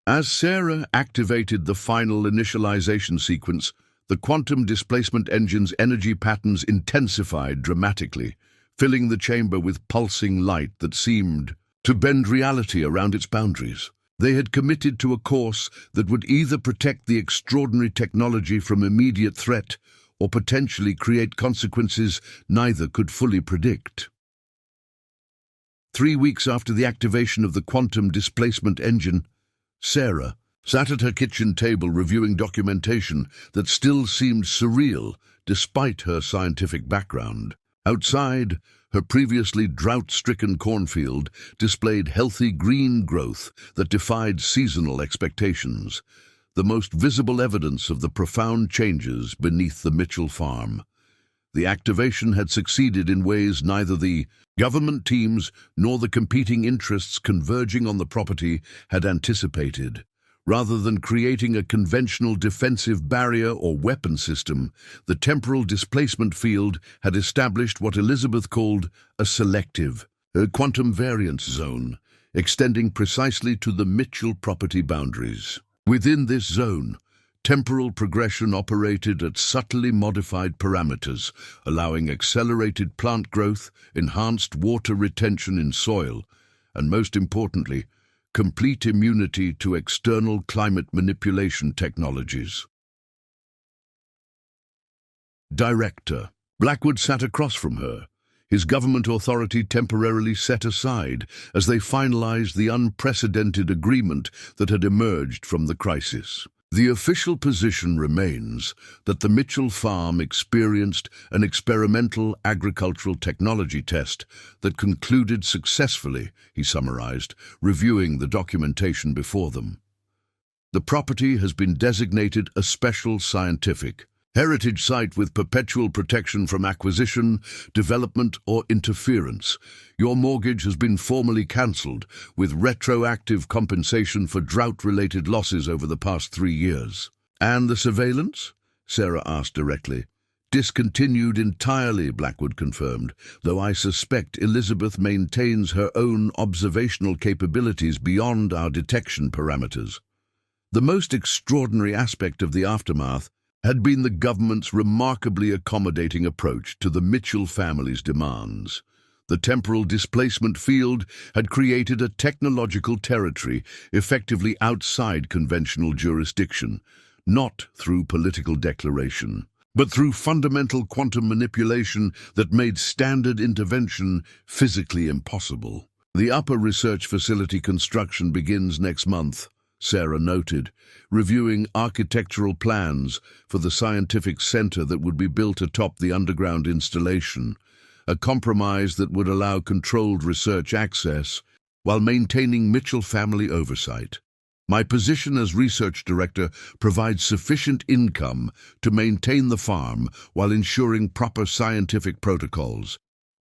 As Sarah activated the final initialization sequence, the quantum displacement engine's energy patterns intensified dramatically, filling the chamber with pulsing light that seemed to bend reality around its boundaries. They had committed to a course that would either protect the extraordinary technology from immediate threat or potentially create consequences neither could fully predict. 3 weeks after the activation of the quantum displacement engine, Sarah sat at her kitchen table reviewing documentation that still seemed surreal despite her scientific background. Outside, her previously drought-stricken cornfield displayed healthy green growth that defied seasonal expectations, the most visible evidence of the profound changes beneath the Mitchell farm. The activation had succeeded in ways neither the government teams nor the competing interests converging on the property had anticipated. Rather than creating a conventional defensive barrier or weapon system, the temporal displacement field had established what Elizabeth called a selective, quantum variance zone, extending precisely to the Mitchell property boundaries. Within this zone, temporal progression operated at subtly modified parameters, allowing accelerated plant growth, enhanced water retention in soil, and most importantly, complete immunity to external climate manipulation technologies. Director Blackwood sat across from her, his government authority temporarily set aside as they finalized the unprecedented agreement that had emerged from the crisis. The official position remains that the Mitchell farm experienced an experimental agricultural technology test that concluded successfully, he summarized, reviewing the documentation before them. The property has been designated a special scientific heritage site with perpetual protection from acquisition, development, or interference. Your mortgage has been formally cancelled, with retroactive compensation for drought-related losses over the past 3 years. "And the surveillance?" Sarah asked directly. Discontinued entirely, Blackwood confirmed, though I suspect Elizabeth maintains her own observational capabilities beyond our detection parameters. The most extraordinary aspect of the aftermath had been the government's remarkably accommodating approach to the Mitchell family's demands. The temporal displacement field had created a technological territory effectively outside conventional jurisdiction, not through political declaration, but through fundamental quantum manipulation that made standard intervention physically impossible. The upper research facility construction begins next month, Sarah noted, reviewing architectural plans for the scientific center that would be built atop the underground installation, a compromise that would allow controlled research access while maintaining Mitchell family oversight. My position as research director provides sufficient income to maintain the farm while ensuring proper scientific protocols.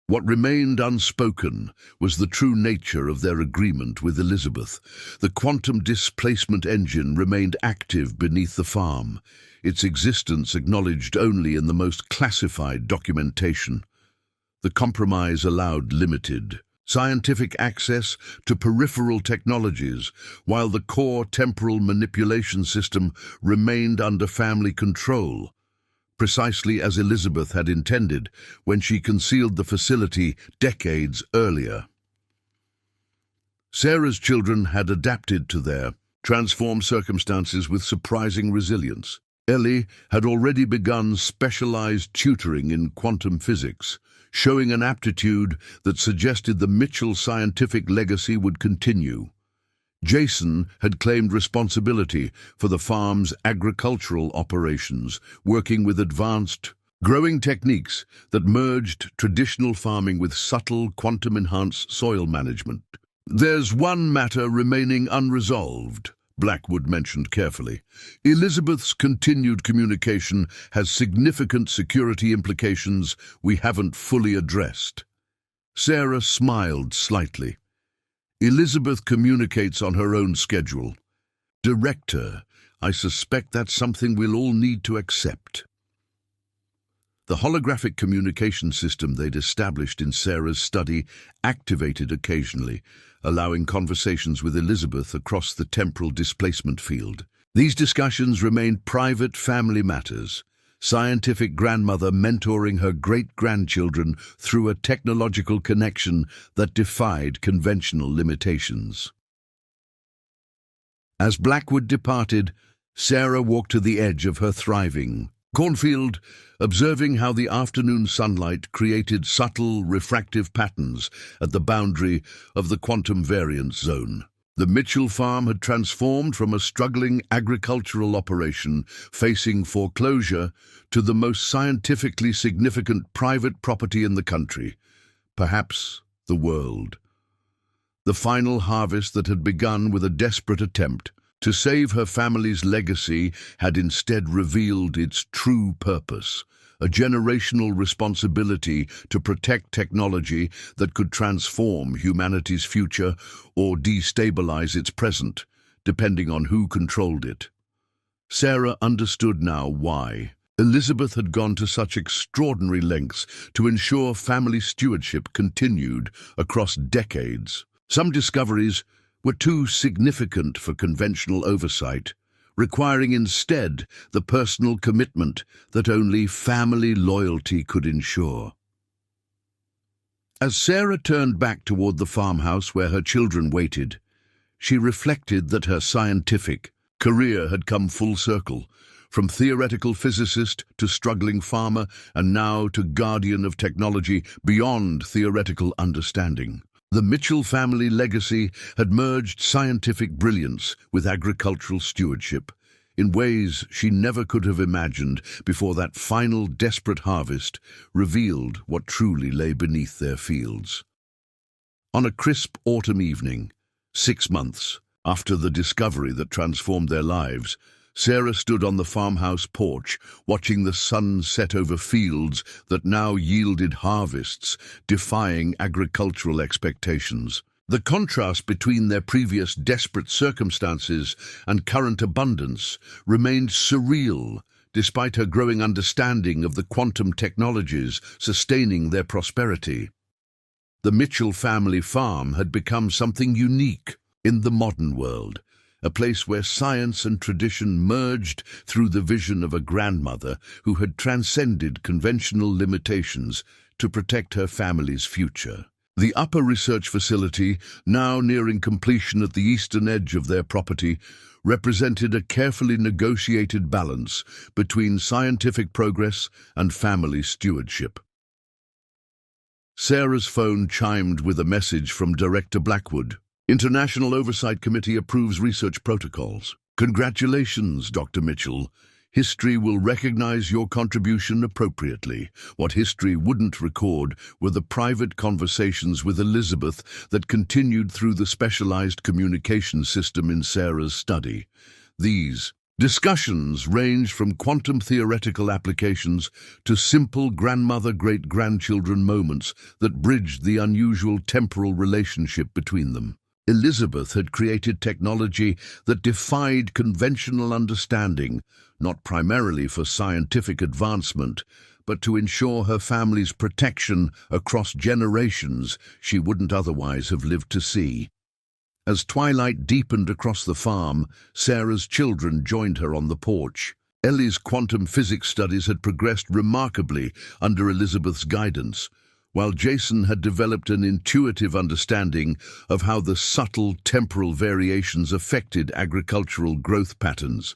What remained unspoken was the true nature of their agreement with Elizabeth. The quantum displacement engine remained active beneath the farm, its existence acknowledged only in the most classified documentation. The compromise allowed limited scientific access to peripheral technologies, while the core temporal manipulation system remained under family control, precisely as Elizabeth had intended when she concealed the facility decades earlier. Sarah's children had adapted to their transformed circumstances with surprising resilience. Ellie had already begun specialized tutoring in quantum physics, showing an aptitude that suggested the Mitchell scientific legacy would continue. Jason had claimed responsibility for the farm's agricultural operations, working with advanced growing techniques that merged traditional farming with subtle quantum-enhanced soil management. "There's one matter remaining unresolved," Blackwood mentioned carefully. "Elizabeth's continued communication has significant security implications we haven't fully addressed." Sarah smiled slightly. "Elizabeth communicates on her own schedule. Director, I suspect that's something we'll all need to accept." The holographic communication system they'd established in Sarah's study activated occasionally, allowing conversations with Elizabeth across the temporal displacement field. These discussions remained private family matters, scientific grandmother mentoring her great-grandchildren through a technological connection that defied conventional limitations. As Blackwood departed, Sarah walked to the edge of her thriving cornfield, observing how the afternoon sunlight created subtle, refractive patterns at the boundary of the quantum variance zone. The Mitchell farm had transformed from a struggling agricultural operation facing foreclosure to the most scientifically significant private property in the country, perhaps the world. The final harvest that had begun with a desperate attempt to save her family's legacy had instead revealed its true purpose, a generational responsibility to protect technology that could transform humanity's future or destabilize its present, depending on who controlled it. Sarah understood now why Elizabeth had gone to such extraordinary lengths to ensure family stewardship continued across decades. Some discoveries were too significant for conventional oversight, requiring instead the personal commitment that only family loyalty could ensure. As Sarah turned back toward the farmhouse where her children waited, she reflected that her scientific career had come full circle, from theoretical physicist to struggling farmer and now to guardian of technology beyond theoretical understanding. The Mitchell family legacy had merged scientific brilliance with agricultural stewardship in ways she never could have imagined before that final desperate harvest revealed what truly lay beneath their fields. On a crisp autumn evening, 6 months after the discovery that transformed their lives, Sarah stood on the farmhouse porch, watching the sun set over fields that now yielded harvests, defying agricultural expectations. The contrast between their previous desperate circumstances and current abundance remained surreal, despite her growing understanding of the quantum technologies sustaining their prosperity. The Mitchell family farm had become something unique in the modern world, a place where science and tradition merged through the vision of a grandmother who had transcended conventional limitations to protect her family's future. The upper research facility, now nearing completion at the eastern edge of their property, represented a carefully negotiated balance between scientific progress and family stewardship. Sarah's phone chimed with a message from Director Blackwood. International Oversight Committee approves research protocols. Congratulations, Dr. Mitchell. History will recognize your contribution appropriately. What history wouldn't record were the private conversations with Elizabeth that continued through the specialized communication system in Sarah's study. These discussions ranged from quantum theoretical applications to simple grandmother-great-grandchildren moments that bridged the unusual temporal relationship between them. Elizabeth had created technology that defied conventional understanding, not primarily for scientific advancement, but to ensure her family's protection across generations she wouldn't otherwise have lived to see. As twilight deepened across the farm, Sarah's children joined her on the porch. Ellie's quantum physics studies had progressed remarkably under Elizabeth's guidance, while Jason had developed an intuitive understanding of how the subtle temporal variations affected agricultural growth patterns.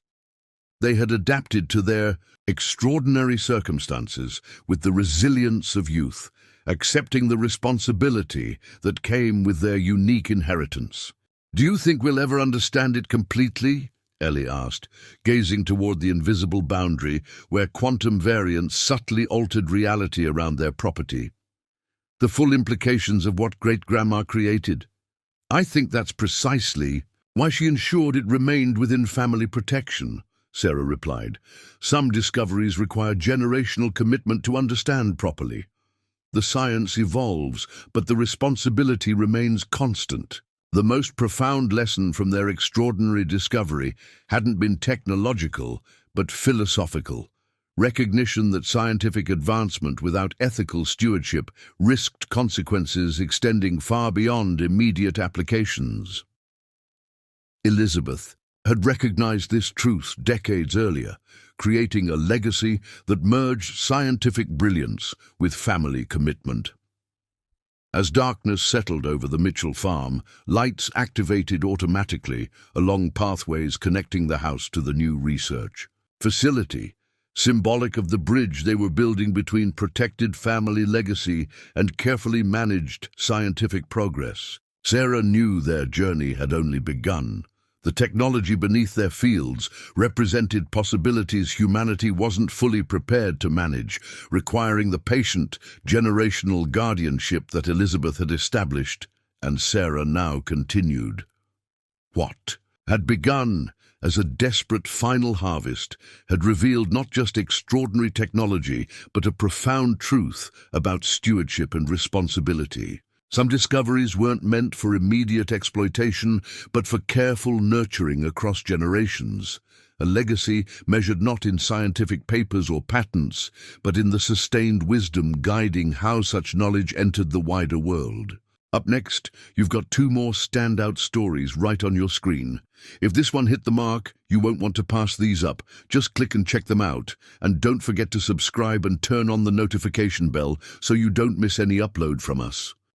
They had adapted to their extraordinary circumstances with the resilience of youth, accepting the responsibility that came with their unique inheritance. "Do you think we'll ever understand it completely?" Ellie asked, gazing toward the invisible boundary where quantum variants subtly altered reality around their property. "The full implications of what great-grandma created. I think that's precisely why she ensured it remained within family protection," Sarah replied. "Some discoveries require generational commitment to understand properly. The science evolves, but the responsibility remains constant." The most profound lesson from their extraordinary discovery hadn't been technological, but philosophical. Recognition that scientific advancement without ethical stewardship risked consequences extending far beyond immediate applications. Elizabeth had recognized this truth decades earlier, creating a legacy that merged scientific brilliance with family commitment. As darkness settled over the Mitchell farm, lights activated automatically along pathways connecting the house to the new research facility, symbolic of the bridge they were building between protected family legacy and carefully managed scientific progress. Sarah knew their journey had only begun. The technology beneath their fields represented possibilities humanity wasn't fully prepared to manage, requiring the patient, generational guardianship that Elizabeth had established, and Sarah now continued. What had begun as a desperate final harvest had revealed not just extraordinary technology, but a profound truth about stewardship and responsibility. Some discoveries weren't meant for immediate exploitation, but for careful nurturing across generations. A legacy measured not in scientific papers or patents, but in the sustained wisdom guiding how such knowledge entered the wider world. Up next, you've got two more standout stories right on your screen. If this one hit the mark, you won't want to pass these up. Just click and check them out. And don't forget to subscribe and turn on the notification bell so you don't miss any upload from us.